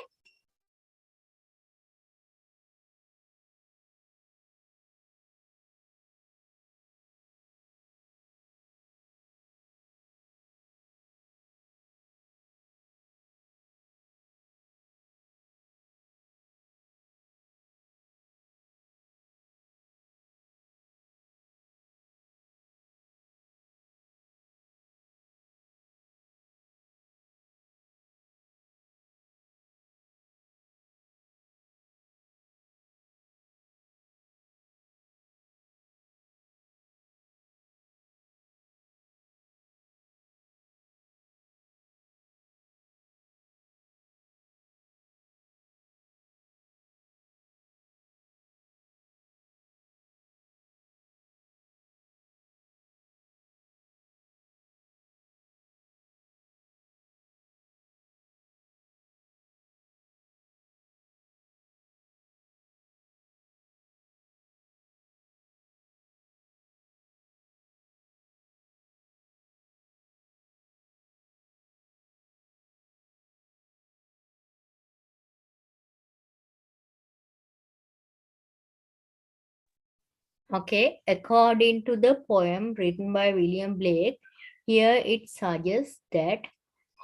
Okay, according to the poem written by William Blake, here it suggests that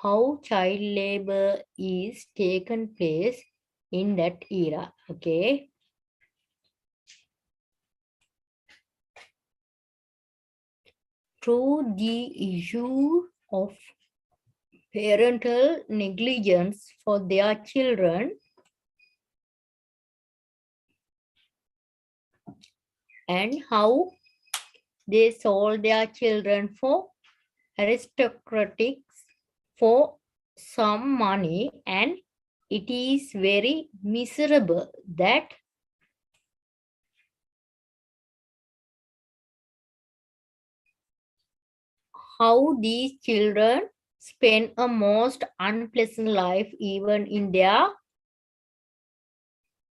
how child labor is taken place in that era. Okay. Through the issue of parental negligence for their children, and how they sold their children for aristocratics for some money, and it is very miserable that how these children spend a most unpleasant life even in their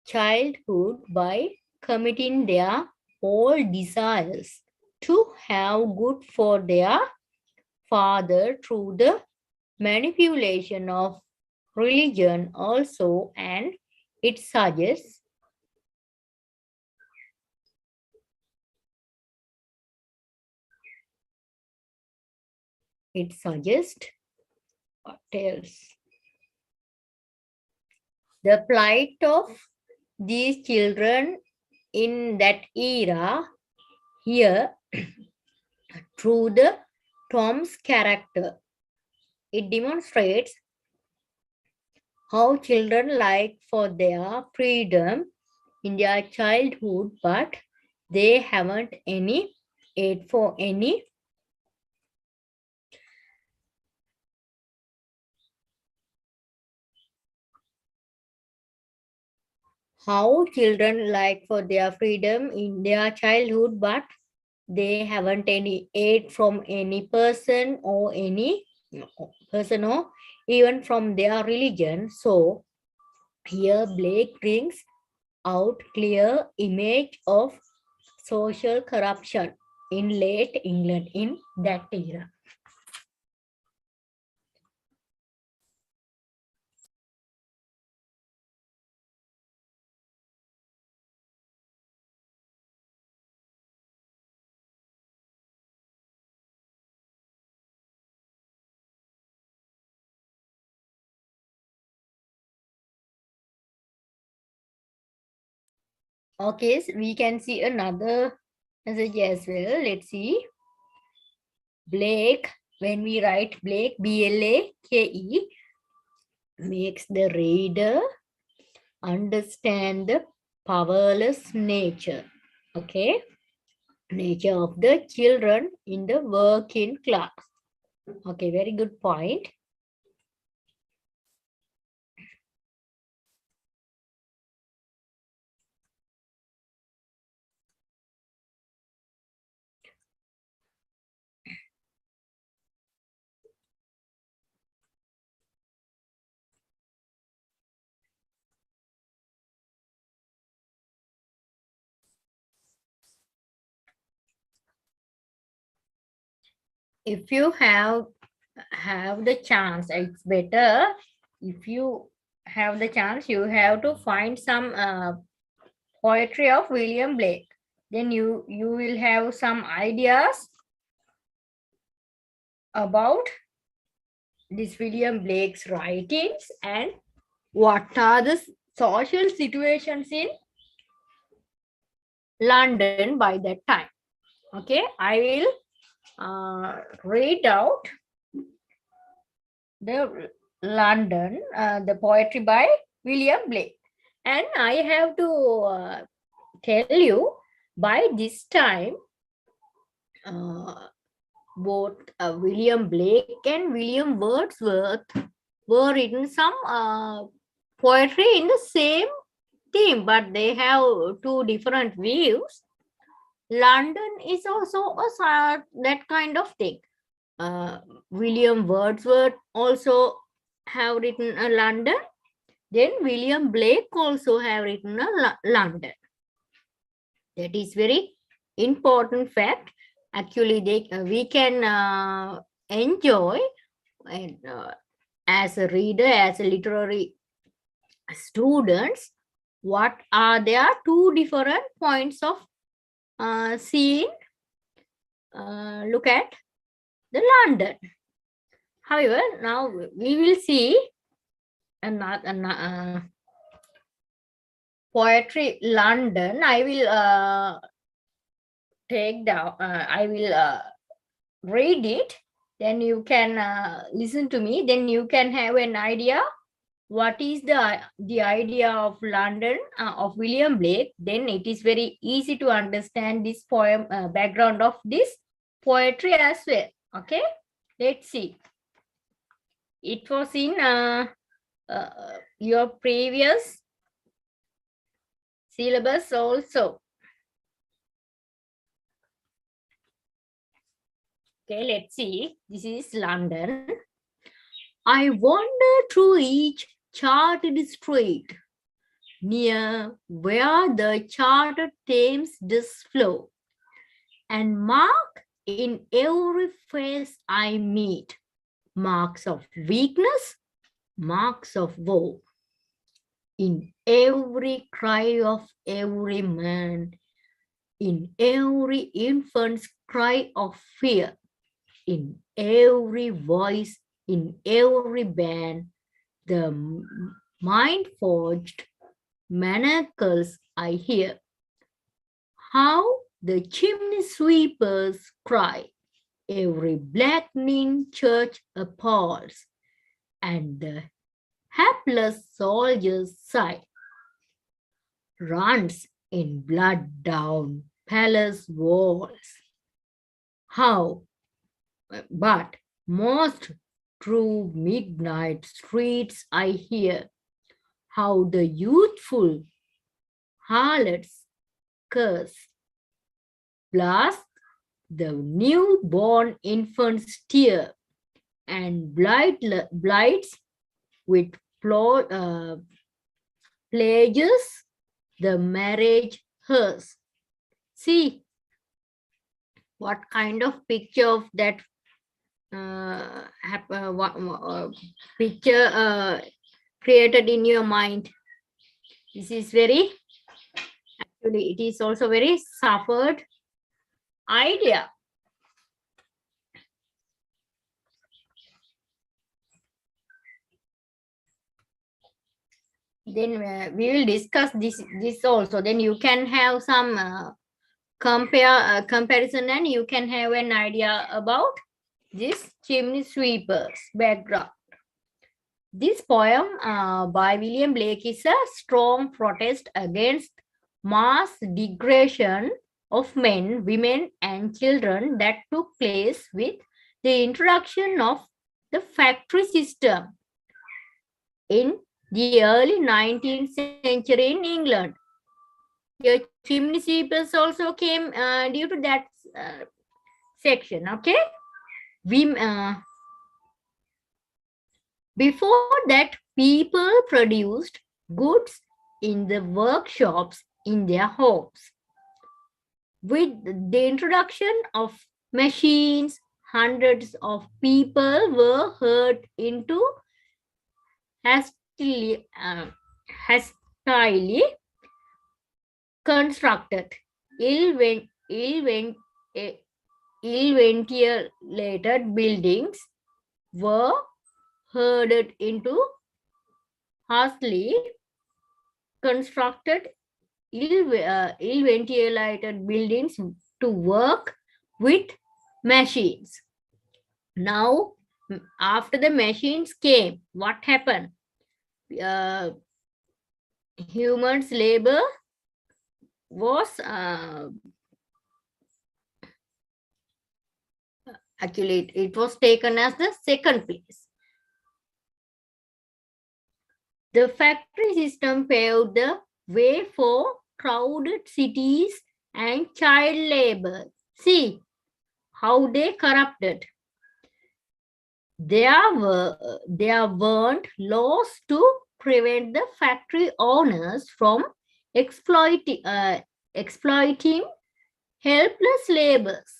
childhood by committing their all desires to have good for their father through the manipulation of religion also, and it suggests what else? The plight of these children in that era here through the Tom's character. It demonstrates how children like for their freedom in their childhood, but they haven't any aid for any how children like for their freedom in their childhood, but they haven't any aid from any person or any person or even from their religion. So here Blake brings out clear image of social corruption in late England in that era. Okay, so we can see another message as well. Let's see. Blake, when we write Blake, B-L-A-K-E, makes the reader understand the powerless nature, okay, nature of the children in the working class. Okay, very good point. If you have the chance, it's better if you have the chance, you have to find some poetry of William Blake. Then you will have some ideas about this William Blake's writings and what are the social situations in London by that time. Okay, I will read out the London, the poetry by William Blake. And I have to tell you, by this time, both William Blake and William Wordsworth were written some poetry in the same theme, but they have two different views. London is also that kind of thing. William Wordsworth also have written a London. Then William Blake also have written a London. That is very important fact. Actually, we can enjoy and as a reader, as a literary students, what are their two different points of seeing. Look at the London. However, now we will see another poetry London. I will take down. I will read it. Then you can listen to me. Then you can have an idea what is the idea of London of William Blake, then it is very easy to understand this poem, background of this poetry as well. Okay, let's see. It was in your previous syllabus also. Okay, let's see. This is London. I wander through each charted street, near where the chartered Thames does flow, and mark in every face I meet marks of weakness, marks of woe. In every cry of every man, in every infant's cry of fear, in every voice, in every band, the mind-forged manacles I hear. How the chimney sweepers cry, every blackening church appalls, and the hapless soldier's sigh runs in blood down palace walls. How, but most through midnight streets I hear how the youthful harlots curse, blast the newborn infant's tear, and blights with plagues the marriage hearse. See what kind of picture of that picture created in your mind. This is very, actually it is also very suffered idea. Then we will discuss this also. Then you can have some comparison, and you can have an idea about this chimney sweeper's background. This poem by William Blake is a strong protest against mass degradation of men, women, and children that took place with the introduction of the factory system in the early 19th century in England. Your chimney sweepers also came due to that section, okay? Before that, people produced goods in the workshops in their homes. With the introduction of machines, hundreds of people were herd into hastily constructed, ill-ventilated buildings were herded into hastily constructed, ill-ventilated buildings to work with machines. Now, after the machines came, what happened? Humans' labor was actually it was taken as the second place. The factory system paved the way for crowded cities and child labor. See how they corrupted. There weren't laws to prevent the factory owners from exploiting helpless laborers.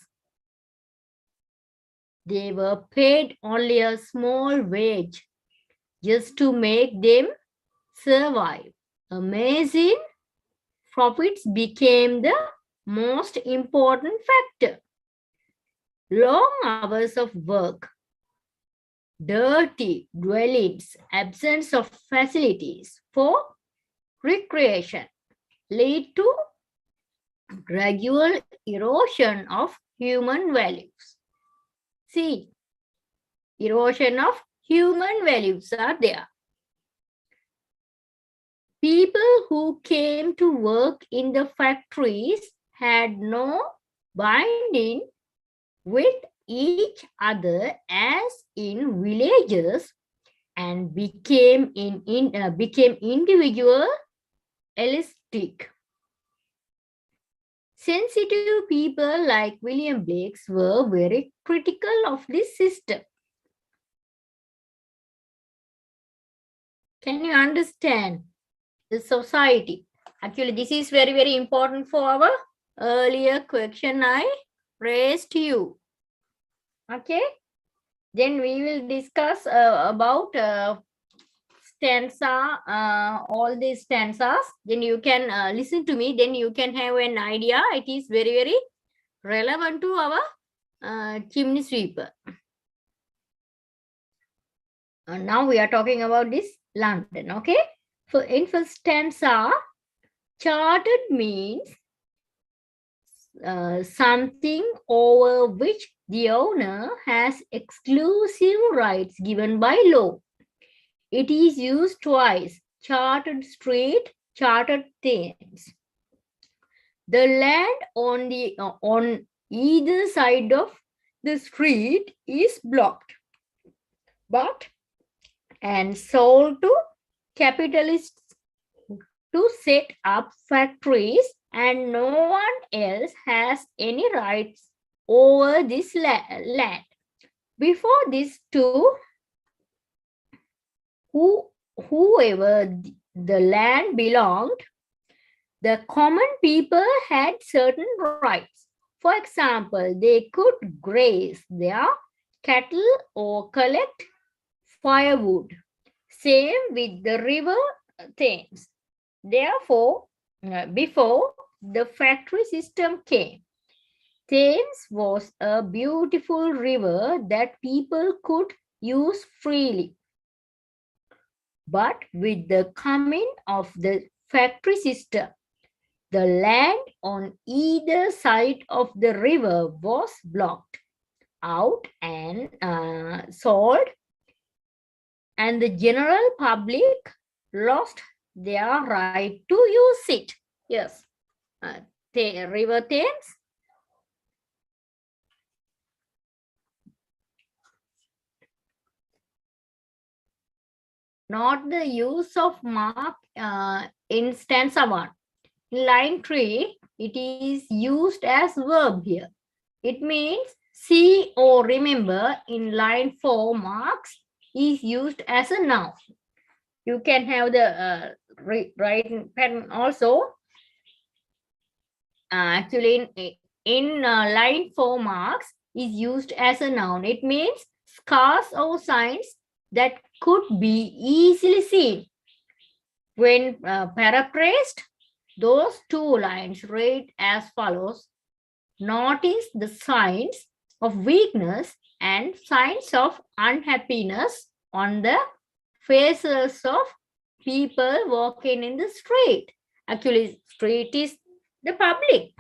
They were paid only a small wage just to make them survive. Amazing profits became the most important factor. Long hours of work, dirty dwellings, absence of facilities for recreation lead to gradual erosion of human values. See, erosion of human values are there. People who came to work in the factories had no binding with each other as in villages and became individualistic. Sensitive people like William Blake were very critical of this system. Can you understand the society? Actually, this is very, very important for our earlier question I raised to you. Okay. Then we will discuss about stanza, all these stanzas. Then you can listen to me. Then you can have an idea. It is very, very relevant to our chimney sweeper. Now we are talking about this London. Okay. So in first stanza, chartered means something over which the owner has exclusive rights given by law. It is used twice, chartered street, chartered Thames. The land on either side of the street is blocked, bought and sold to capitalists to set up factories, and no one else has any rights over this land. Before this too, whoever the land belonged, the common people had certain rights. For example, they could graze their cattle or collect firewood. Same with the river Thames. Therefore, before the factory system came, Thames was a beautiful river that people could use freely. But with the coming of the factory system, the land on either side of the river was blocked out and sold, and the general public lost their right to use it. Yes, the river Thames. Not the use of mark in stanza 1. In line 3, it is used as verb here. It means see or remember. In line 4, marks is used as a noun. You can have the writing pattern also. Actually, in line 4, marks is used as a noun. It means scars or signs that could be easily seen. When paraphrased, those two lines read as follows. Notice the signs of weakness and signs of unhappiness on the faces of people walking in the street. Actually, street is the public.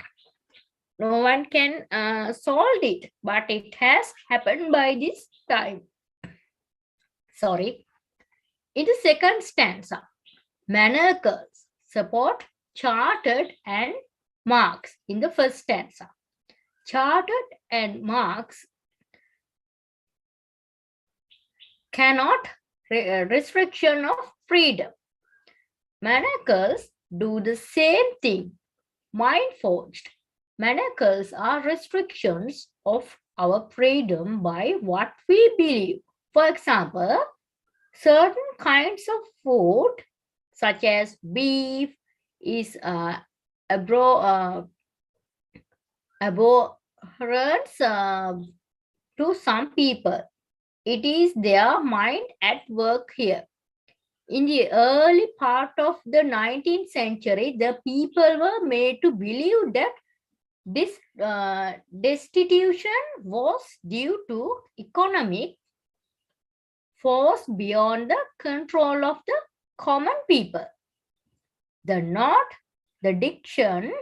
No one can solve it, but it has happened by this time. Sorry. In the second stanza, manacles support chartered and marks in the first stanza. Chartered and marks cannot restriction of freedom. Manacles do the same thing. Mind forged. Manacles are restrictions of our freedom by what we believe. For example, certain kinds of food, such as beef, is abhorrence to some people. It is their mind at work here. In the early part of the 19th century, the people were made to believe that this destitution was due to economic force beyond the control of the common people. The note, the diction,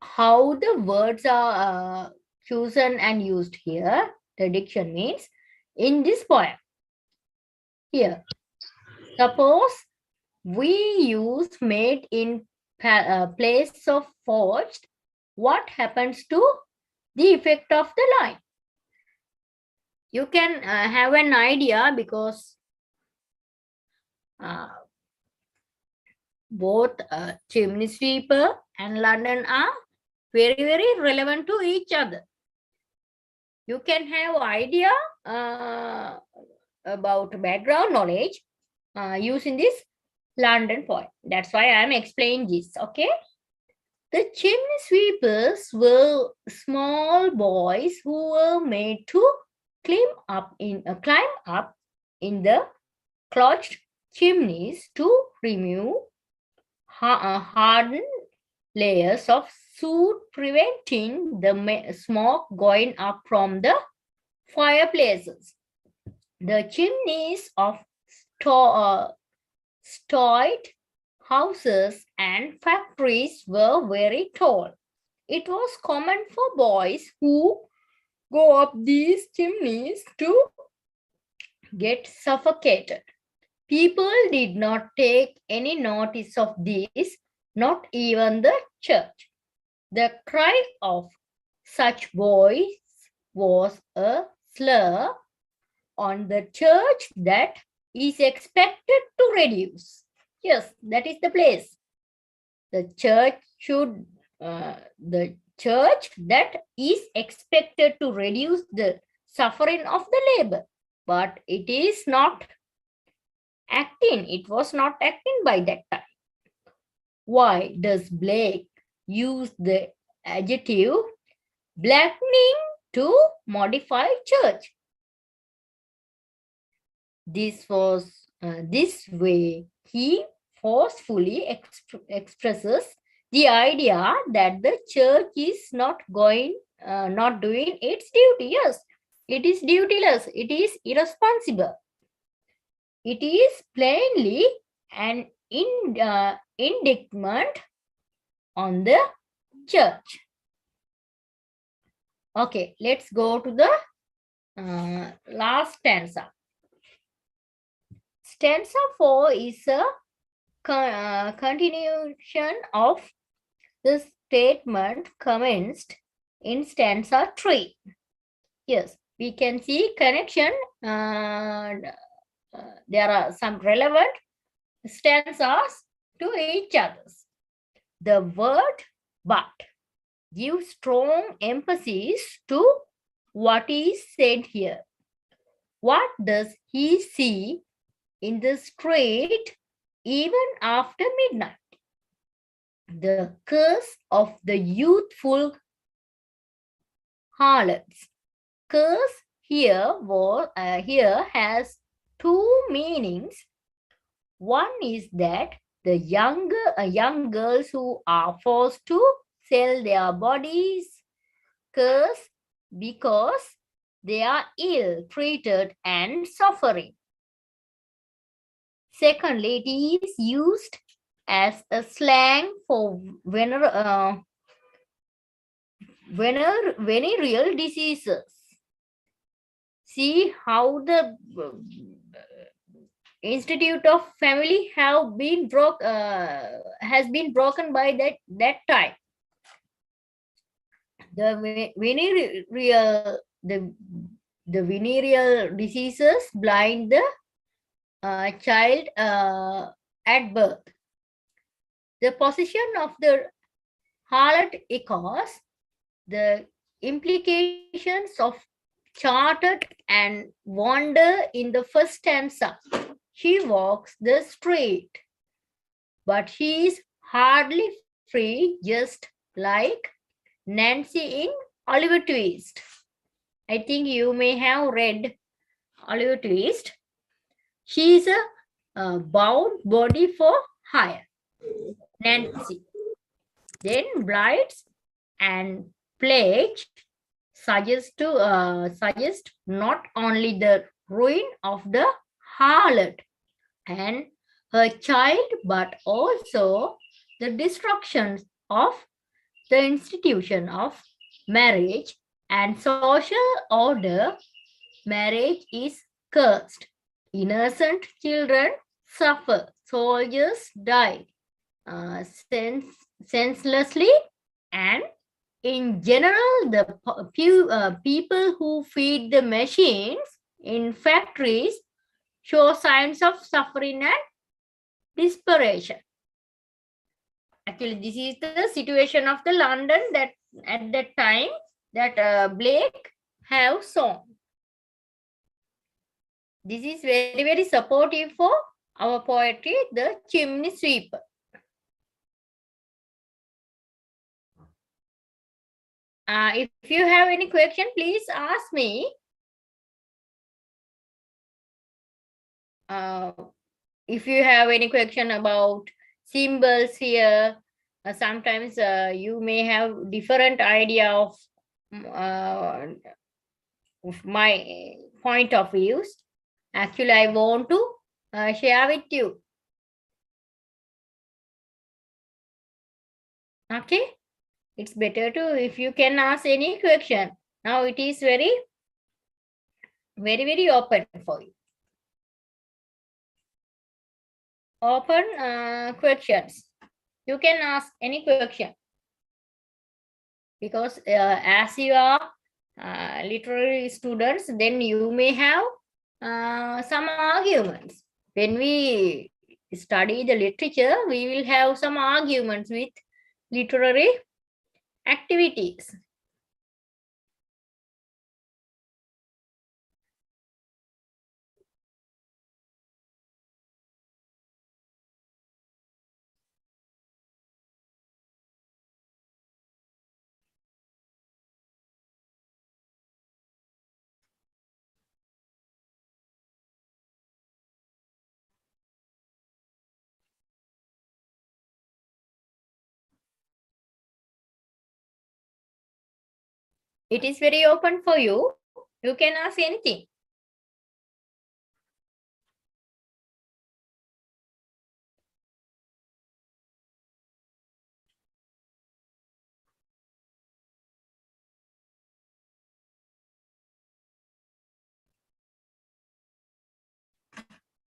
how the words are chosen and used here, the diction means in this poem. Here, Suppose we use made in place of forged. What happens to the effect of the line? You can have an idea because both chimney sweeper and London are very, very relevant to each other. You can have idea about background knowledge using this London point. That's why I'm explaining this, okay? The chimney sweepers were small boys who were made to climb up in the closed chimneys to remove hardened layers of soot, preventing the smoke going up from the fireplaces. The chimneys of stored houses and factories were very tall. It was common for boys who go up these chimneys to get suffocated. People did not take any notice of this, not even the church. The cry of such boys was a slur on the church that is expected to reduce. Yes, that is the place. The church that is expected to reduce the suffering of the labor, but it is not acting. It was not acting by that time. Why does Blake use the adjective blackening to modify church? This way he forcefully expresses the idea that the church is not doing its duty. Yes, it is dutyless. It is irresponsible. It is plainly an indictment on the church. Okay, let's go to the last stanza. Stanza 4 is a continuation of the statement commenced in stanza 3. Yes, we can see connection. There are some relevant stanzas to each other. The word but gives strong emphasis to what is said here. What does he see in the street even after midnight? The curse of the youthful harlots. Curse here has two meanings. One is that the young girls who are forced to sell their bodies curse because they are ill treated and suffering. Secondly, it is used as a slang for venereal diseases. See how the Institute of Family has been broken by that time. The venereal diseases blind the child at birth. The position of the harlot echoes the implications of charted and wander in the first stanza. She walks the street, but she is hardly free, just like Nancy in Oliver Twist. I think you may have read Oliver Twist. She is a bound body for hire, Nancy. Then Blights and Plague suggest not only the ruin of the harlot and her child, but also the destruction of the institution of marriage and social order. Marriage is cursed. Innocent children suffer. Soldiers die senselessly, and in general, the few people who feed the machines in factories show signs of suffering and desperation. Actually, this is the situation of the London that at that time that Blake have shown. This is very, very supportive for our poetry, the Chimney Sweeper. If you have any question, please ask me. If you have any question about symbols here, sometimes you may have different idea of my point of views. Actually, I want to share with you. Okay, it's better to if you can ask any question. Now it is very, very open for you. Open questions. You can ask any question because as you are literary students, then you may have some arguments. When we study the literature, we will have some arguments with literary activities. It is very open for you. You can ask anything.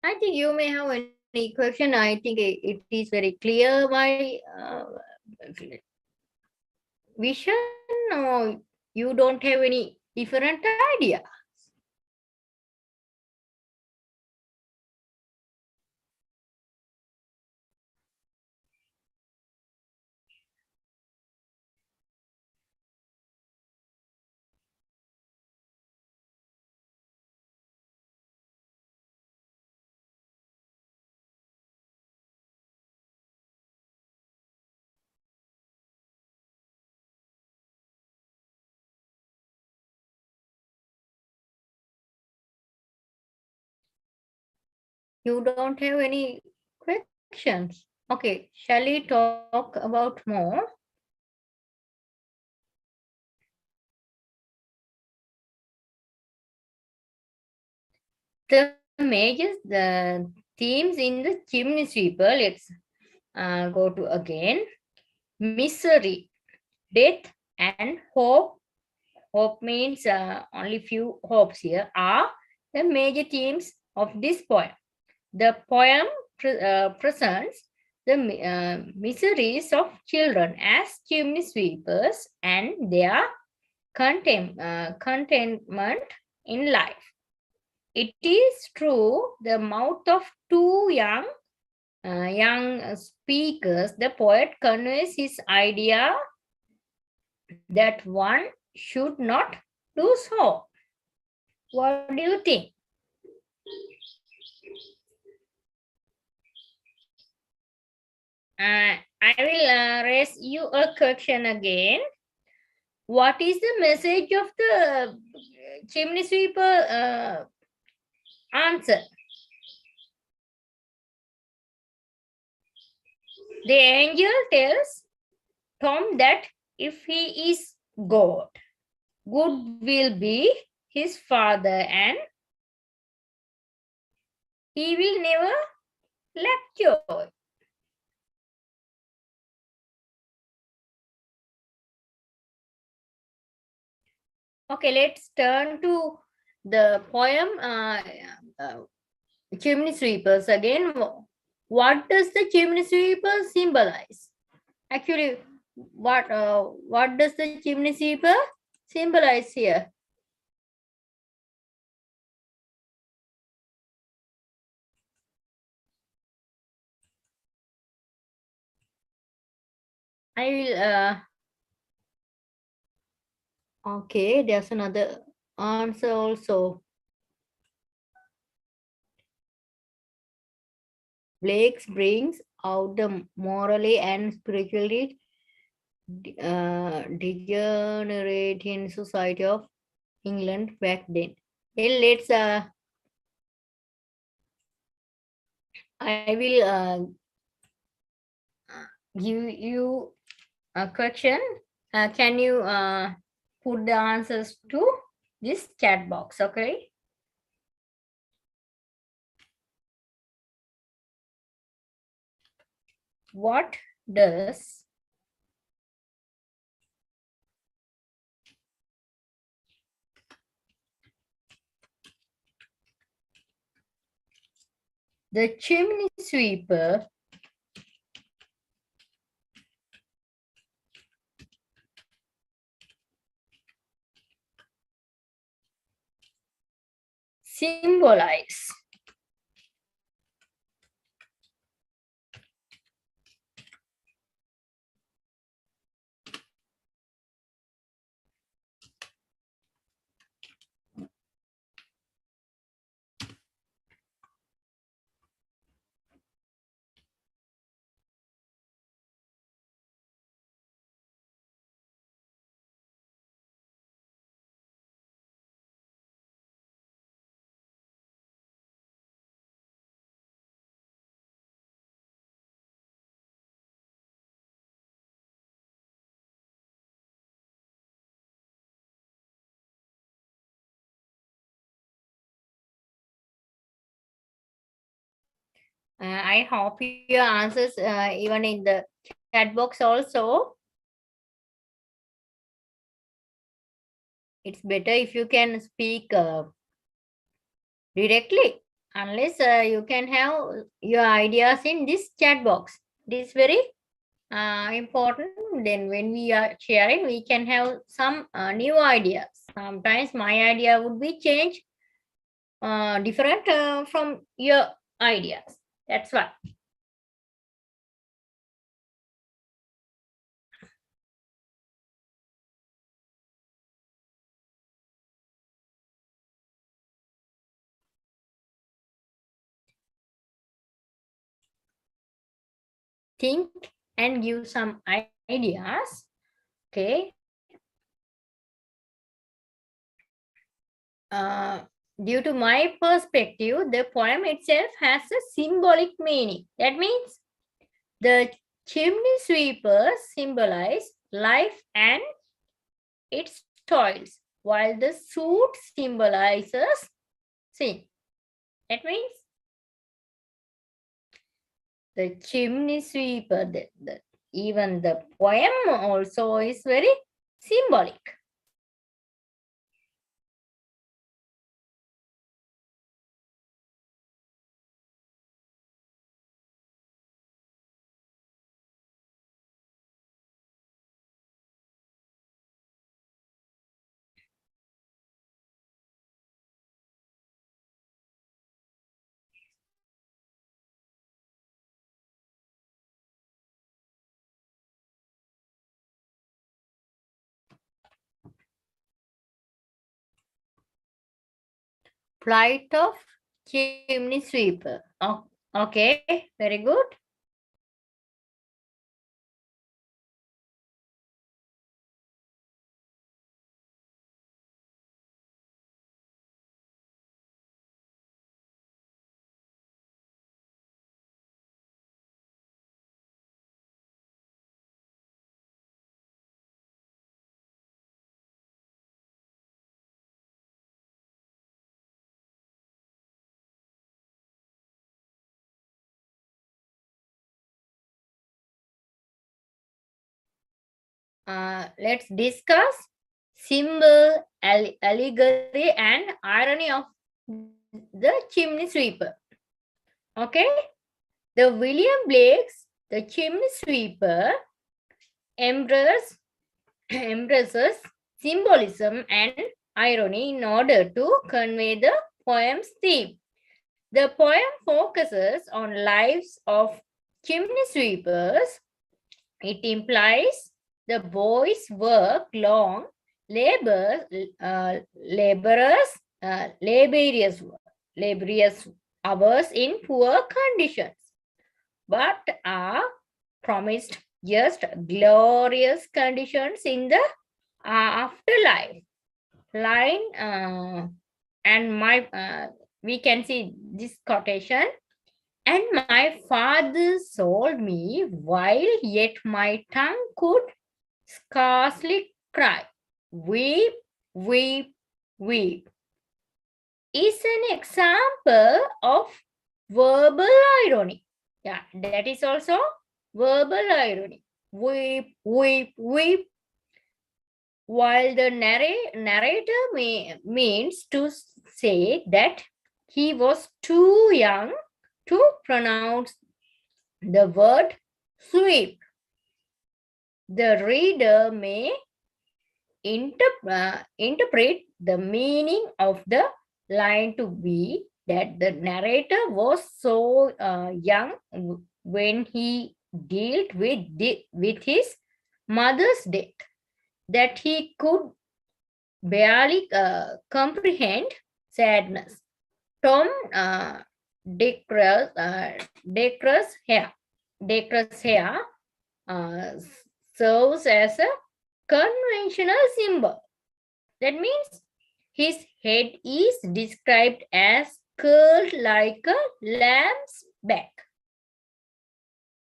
I think you may have any question. I think it is very clear my vision, or you don't have any different idea. You don't have any questions. Okay, shall we talk about more? The major themes in the Chimney Sweeper, let's go to again. Misery, death, and hope. Hope means only few hopes here are the major themes of this poem. The poem presents the miseries of children as chimney sweepers and their contentment in life. It is true, the mouth of two young speakers, the poet conveys his idea that one should not do so. What do you think? I will raise you a question again. What is the message of the chimney sweeper answer? The angel tells Tom that if he is God, good will be his father and he will never lack joy. Okay, let's turn to the poem chimney sweepers again. What does the chimney sweeper symbolize? Actually, what does the chimney sweeper symbolize here? I will. Okay, there's another answer also. Blake brings out the morally and spiritually degenerating society of England back then. Well, let's. I will give you a question. Can you put the answers to this chat box? Okay. What does the chimney sweeper symbolize? I hope your answers even in the chat box also. It's better if you can speak directly, unless you can have your ideas in this chat box. This is very important. Then when we are sharing, we can have some new ideas. Sometimes my idea would be changed different from your ideas. That's why. Think and give some ideas. Okay. Due to my perspective, the poem itself has a symbolic meaning. That means the chimney sweepers symbolize life and its toils, while the suit symbolizes sin. That means the chimney sweeper, even the poem also is very symbolic. Flight of chimney sweeper. Oh, okay, very good. Let's discuss symbol, allegory, and irony of the chimney sweeper. Okay, the William Blake's The Chimney Sweeper embraces symbolism and irony in order to convey the poem's theme. The poem focuses on lives of chimney sweepers. It implies the boys work long, laborers, laborious hours in poor conditions, but are promised just glorious conditions in the afterlife. We can see this quotation. And my father sold me while yet my tongue could scarcely cry. Weep, weep, weep is an example of verbal irony. Yeah, that is also verbal irony. Weep, weep, weep. While the narrator means to say that he was too young to pronounce the word sweep, the reader may interpret the meaning of the line to be that the narrator was so young when he dealt with his mother's death that he could barely comprehend sadness. Tom Decker's hair uh, serves as a conventional symbol. That means his head is described as curled like a lamb's back.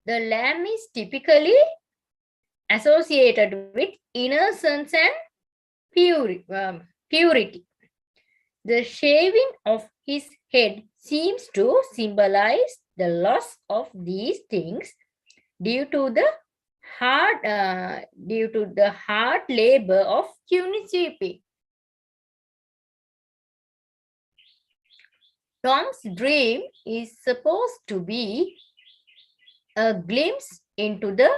The lamb is typically associated with innocence and purity. The shaving of his head seems to symbolize the loss of these things due to the hard labor of chimney sweeping. Tom's dream is supposed to be a glimpse into the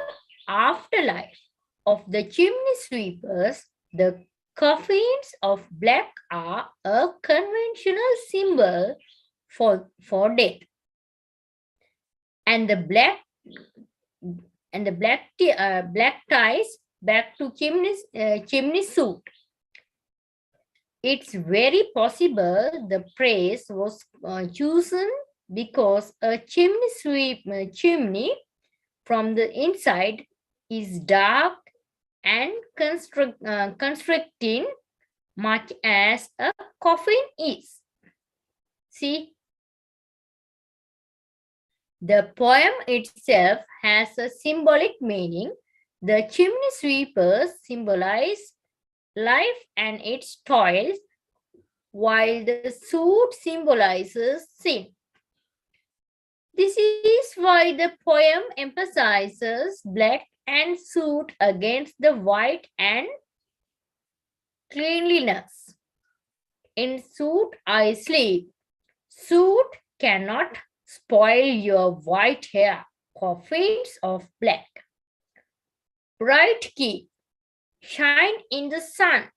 afterlife of the chimney sweepers. The coffins of black are a conventional symbol for death. And the black ties back to chimney suit. It's very possible the phrase was chosen because a chimney from the inside is dark and constricting, much as a coffin is. See, the poem itself has a symbolic meaning. The chimney sweepers symbolize life and its toils, while the suit symbolizes sin. This is why the poem emphasizes black and suit against the white and cleanliness. In suit I sleep. Suit cannot spoil your white hair. Coffins of black. Bright key. Shine in the sun.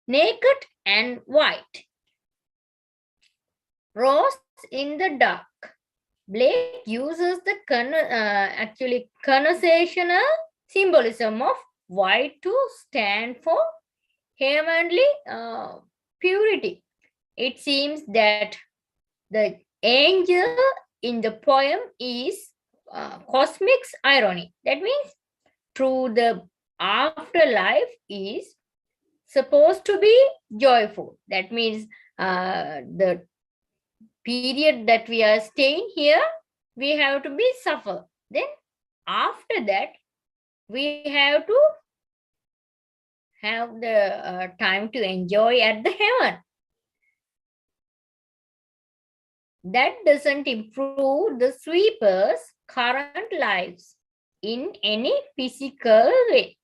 Naked and white. Rose in the dark. Blake uses the conversational symbolism of white to stand for heavenly purity. It seems that the angel in the poem is cosmic irony. That means through the afterlife is supposed to be joyful. That means the period that we are staying here, we have to be suffer. Then after that, we have to have the time to enjoy at the heaven. That doesn't improve the sweepers' current lives in any physical way.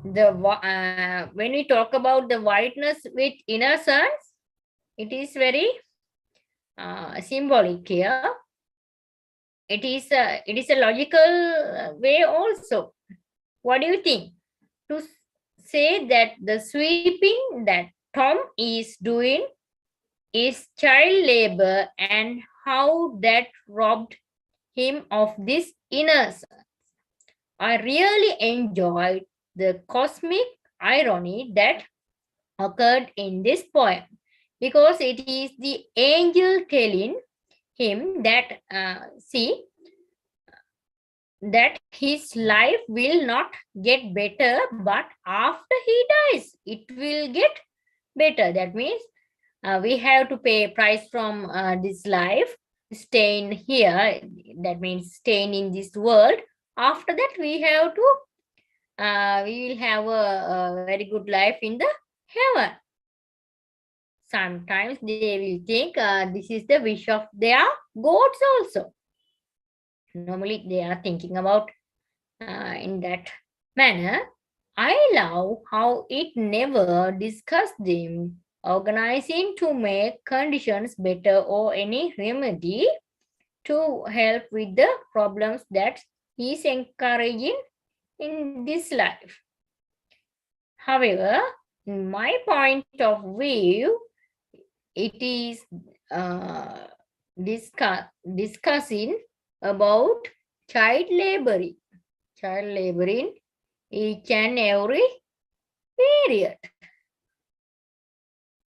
when we talk about the whiteness with innocence, it is very symbolic here. It is a logical way also. What do you think? To say that the sweeping that Tom is doing is child labor and how that robbed him of this innocence. I really enjoyed the cosmic irony that occurred in this poem because it is the angel telling him that, see, that his life will not get better, but after he dies, it will get better. That means we have to pay a price from this life, staying here. That means staying in this world. After that, we will have a very good life in the heaven. Sometimes they will think this is the wish of their gods also. Normally, they are thinking about in that manner. I love how it never discussed them organizing to make conditions better or any remedy to help with the problems that he's encouraging in this life. However, in my point of view, it is discussing about child laboring each and every period.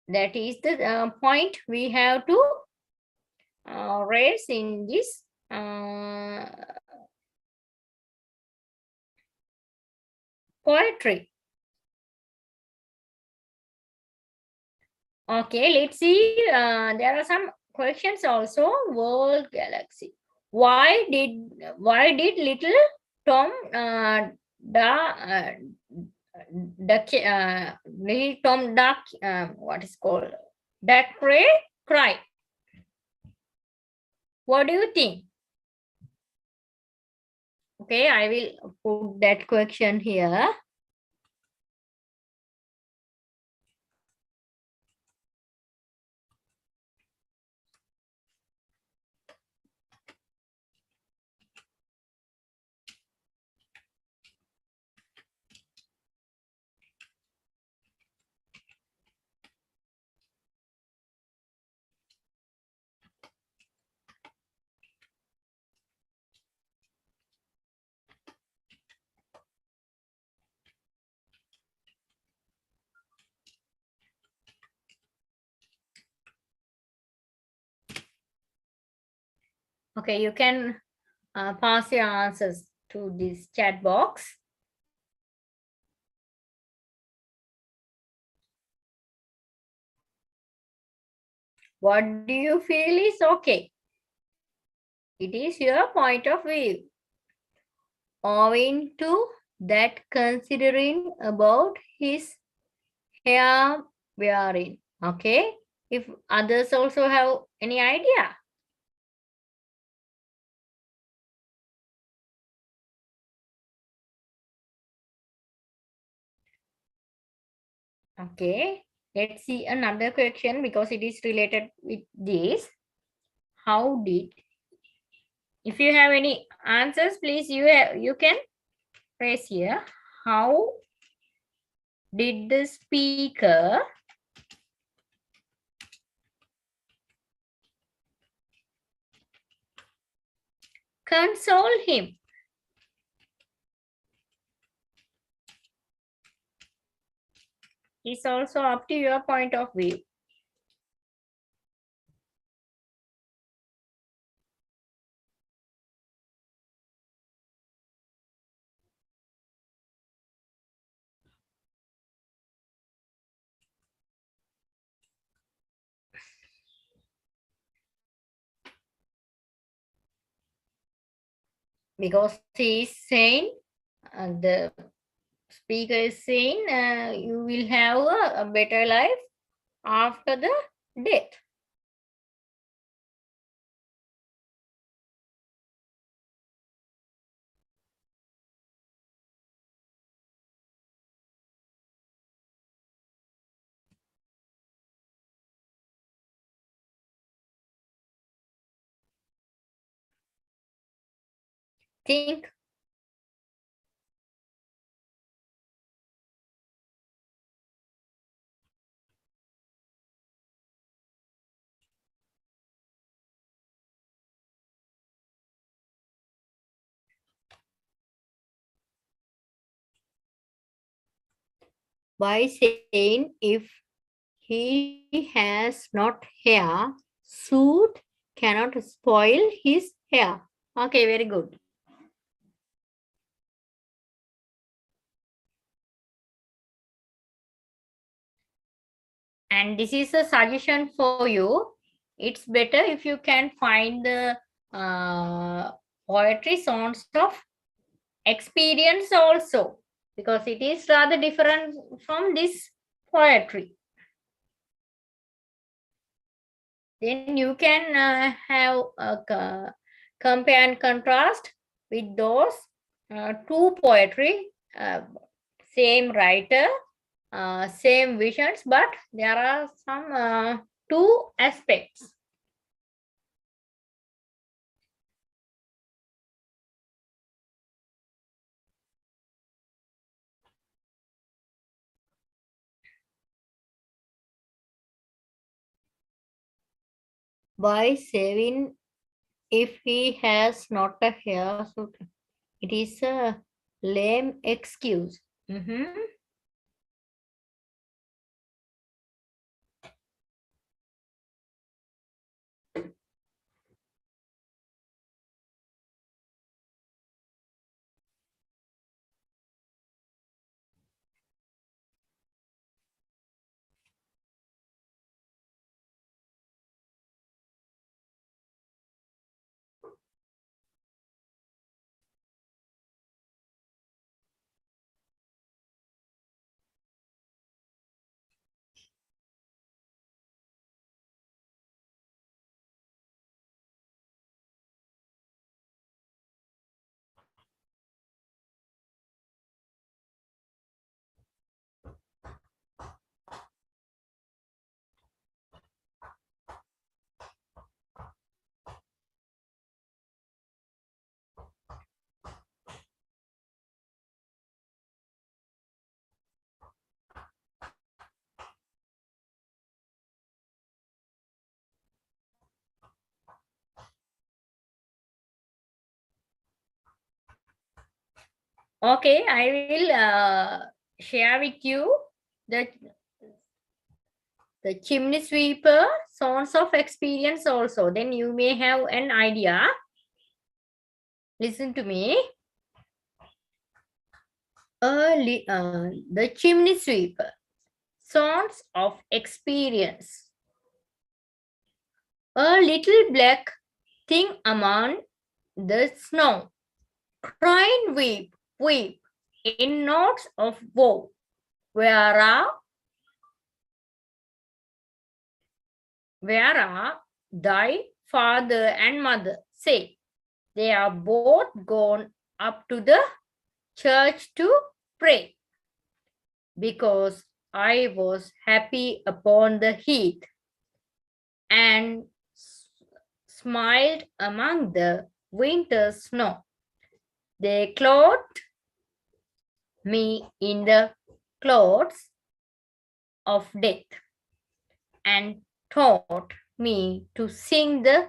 That is the point we have to raise in this poetry. Okay, let's see. There are some questions also. World galaxy. Why did little Tom little Tom Duck what is called Dacre cry? What do you think? Okay, I will put that question here. Okay, you can pass your answers to this chat box. What do you feel is okay? It is your point of view. Owing to that, considering about his hair wearing. Okay, if others also have any idea. Okay, let's see another question because it is related with this. How did, if you have any answers, please you can press here. How did the speaker console him? It's also up to your point of view. Because he is saying, the speaker is saying, you will have a better life after the death. think? By saying if he has not hair, suit cannot spoil his hair. Okay, very good. And this is a suggestion for you. It's better if you can find the poetry songs of experience also, because it is rather different from this poetry. Then you can have a compare and contrast with those two poetry, same writer, same visions, but there are some two aspects. By saving if he has not a hair, so it is a lame excuse. Okay, I will share with you the chimney sweeper songs of experience also. Then you may have an idea. Listen to me. The chimney sweeper songs of experience. A little black thing among the snow, crying weep, weep in notes of woe. Where are thy father and mother? Say, they are both gone up to the church to pray, because I was happy upon the heath and smiled among the winter snow. They clothed me in the clothes of death and taught me to sing the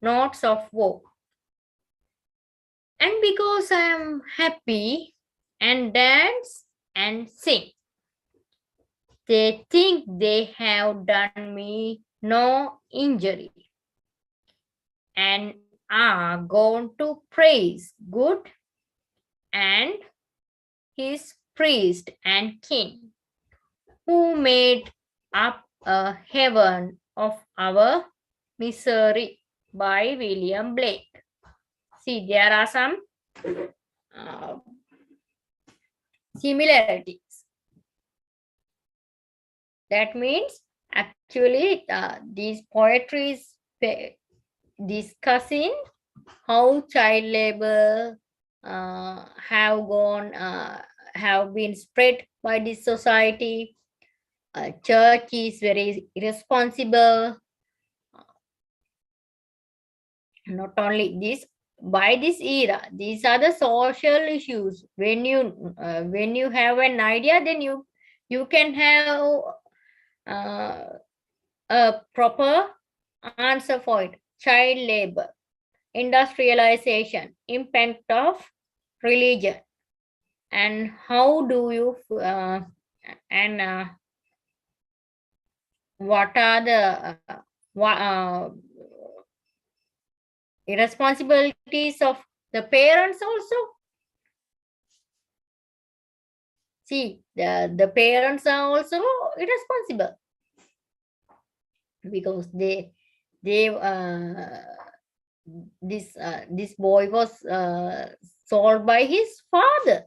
notes of woe. And because I am happy and dance and sing, they think they have done me no injury and are going to praise good and his priest and king, who made up a heaven of our misery, by William Blake. See, there are some similarities. That means actually these poetries discussing how child labor have been spread by this society. Church is very irresponsible. Not only this, by this era, these are the social issues. When you have an idea, then you can have a proper answer for it. Child labor, industrialization, impact of religion, and how do you what are the irresponsibilities of the parents also. See, the parents are also irresponsible because this boy was sold by his father.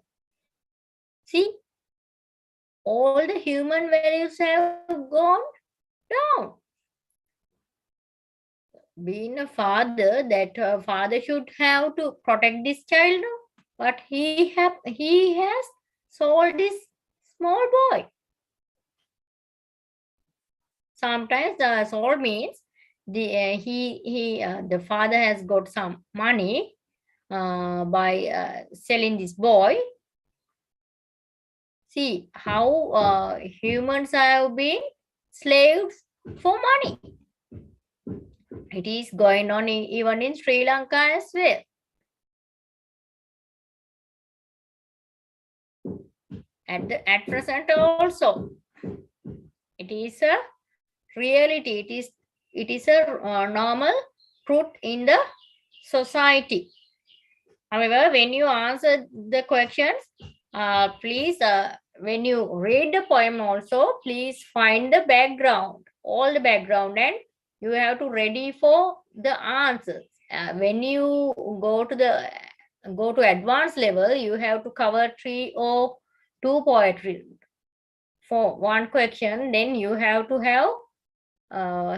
See, all the human values have gone down. Being a father, that father should have to protect this child, but he has sold this small boy. Sometimes the sold means the father has got some money by selling this boy. See how humans have been slaves for money. It is going on even in Sri Lanka as well. At present also, it is a reality. It is a normal truth in the society. However, when you answer the questions, please, when you read the poem also, please find the background, all the background, and you have to ready for the answers. When you go to advanced level, you have to cover 3 or 2 poetry for one question. Then you have to have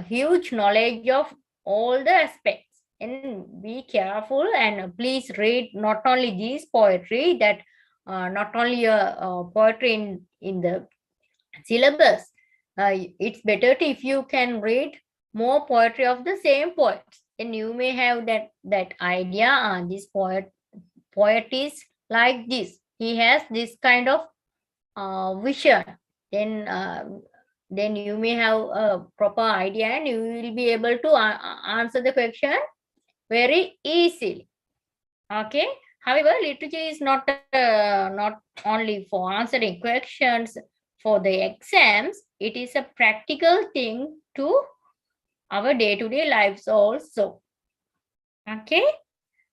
huge knowledge of all the aspects. And be careful and please read not only these poetry, that not only poetry in the syllabus. It's better if you can read more poetry of the same poets, and you may have that idea. This poet is like this. He has this kind of vision. Then you may have a proper idea, and you will be able to answer the question very easily. Okay. However, literature is not only for answering questions for the exams. It is a practical thing to our day-to-day lives also. Okay.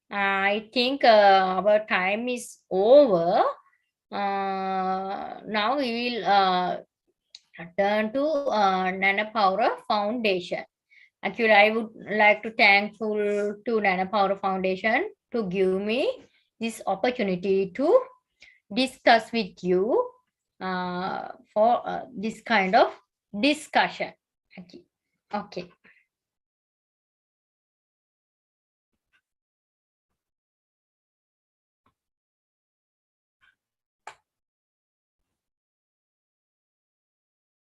I think our time is over. Now we will turn to Nana Paura Foundation. Actually, I would like to thankful to Nana Paura Foundation to give me this opportunity to discuss with you for this kind of discussion. Okay.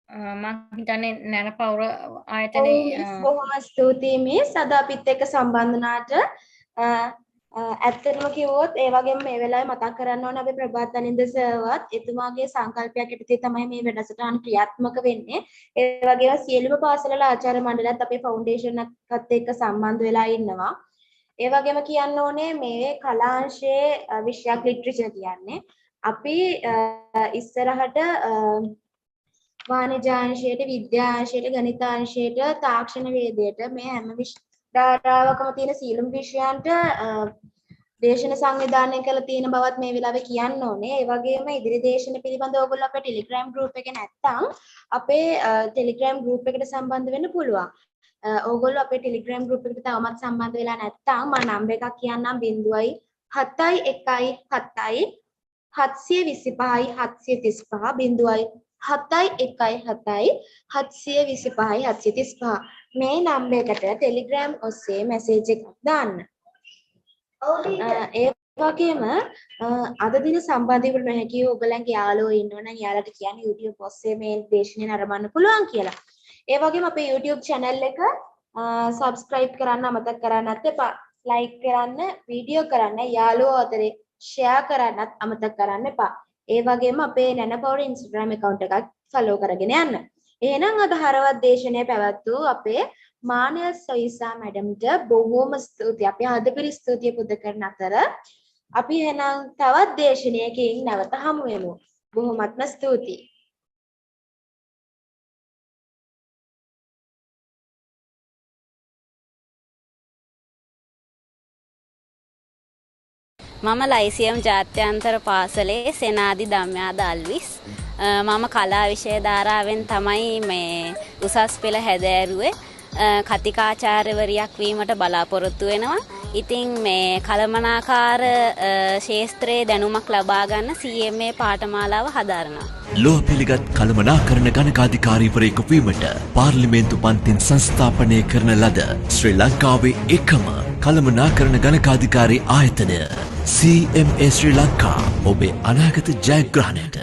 මම හිතන්නේ Nana Paura ආයතනයේ බොහොම ස්තුතියි miss අද අපිත් එක්ක සම්බන්ධ වුණාට ඇත්තටම කිව්වොත් ඒ වගේම මේ වෙලාවේ මතක් කරන්න ඕනේ අපි ප්‍රභාත් අනින්ද සර්වත් එතුමාගේ සංකල්පයක් යටතේ තමයි මේ වැඩසටහන ක්‍රියාත්මක වෙන්නේ ඒ වගේම සියලුම පාසල්වල ආචාර්ය මණ්ඩලයත් අපේ ෆවුන්ඩේෂන් එකත් එක්ක සම්බන්ධ වෙලා ඉන්නවා ඒ වගේම කියන්න ඕනේ මේ කලාංශයේ විෂයක් ලිටරචර් කියන්නේ අපි ඉස්සරහට වාණිජාංශයට විද්‍යාංශයට ගණිතාංශයට තාක්ෂණ වේදයට මේ හැම ධාරාවකම තියෙන සීලම් විෂයන්ට දේශන සංවිධානය කළ තියෙන බවත් මේ වෙලාවේ කියන්න ඕනේ. ඒ වගේම ඉදිරි දේශන පිළිබඳව ඔයගොල්ලෝ අපේ ටෙලිග්‍රෑම් ගෲප් එකේ නැත්තම් අපේ ටෙලිග්‍රෑම් ගෲප් එකට සම්බන්ධ වෙන්න පුළුවන්. ඔයගොල්ලෝ අපේ ටෙලිග්‍රෑම් ගෲප් එකට තවමත් සම්බන්ධ වෙලා නැත්තම් මම නම්බර් එකක් කියන්නම් 0.717 725 735 0.717 725 735 මේ නම්බර් එකට ටෙලිග්‍රෑම් ඔස්සේ මැසේජ් එකක් දාන්න. ඒ වගේම අද දින සම්බන්ධ වෙන්න හැකි ඔයගලන්ගේ යාළුවෝ ඉන්නවනම් යාළුවට කියන්න YouTube ඔස්සේ මේ දේශනේ නරඹන්න පුළුවන් කියලා. ඒ වගේම අපේ YouTube channel එක subscribe කරන්න අමතක කරන්නත් එපා. ලයික් කරන්න, වීඩියෝ කරන්න, යාළුවෝ අතරේ ෂෙයා කරන්නත් අමතක කරන්න එපා. ඒ වගේම අපේ නැනපවුර Instagram account එකත් follow කරගෙන යන්න. එහෙනම් අද හරවත් දේශනය පැවැත්වූ අපේ මානල් සොයිසා මැඩම්ට බොහෝම ස්තුතියි. අපි හදපිරි ස්තුතිය පුද කරන අතර අපි එහෙනම් තවත් දේශනයකින් නැවත හමු වෙමු. බොහොමත්ම ස්තුතියි. මම ලයිසියම් ජාත්‍යන්තර පාසලේ සෙනාදි දම්යාද අල්විස්. මම කලා විෂය ධාරාවෙන් තමයි මේ උසස් පෙළ හැදෑරුවේ. කතිකාචාර්යවරියක් වීමට බලාපොරොත්තු වෙනවා. ඉතින් මේ කළමනාකාර ශාස්ත්‍රයේ දැනුමක් ලබා ගන්න CMA පාඨමාලාව හදාරනවා. ලෝහ පිළිගත් කළමනාකරණ ගණකාධිකාරීවරයෙකු වීමට පාර්ලිමේන්තු පන්තින් සංස්ථාපනය කරන ලද ශ්‍රී ලංකාවේ එකම කළමනාකරණ ගණකාධිකාරී ආයතනය CMA ශ්‍රී ලංකා ඔබේ අනාගත ජයග්‍රහණයට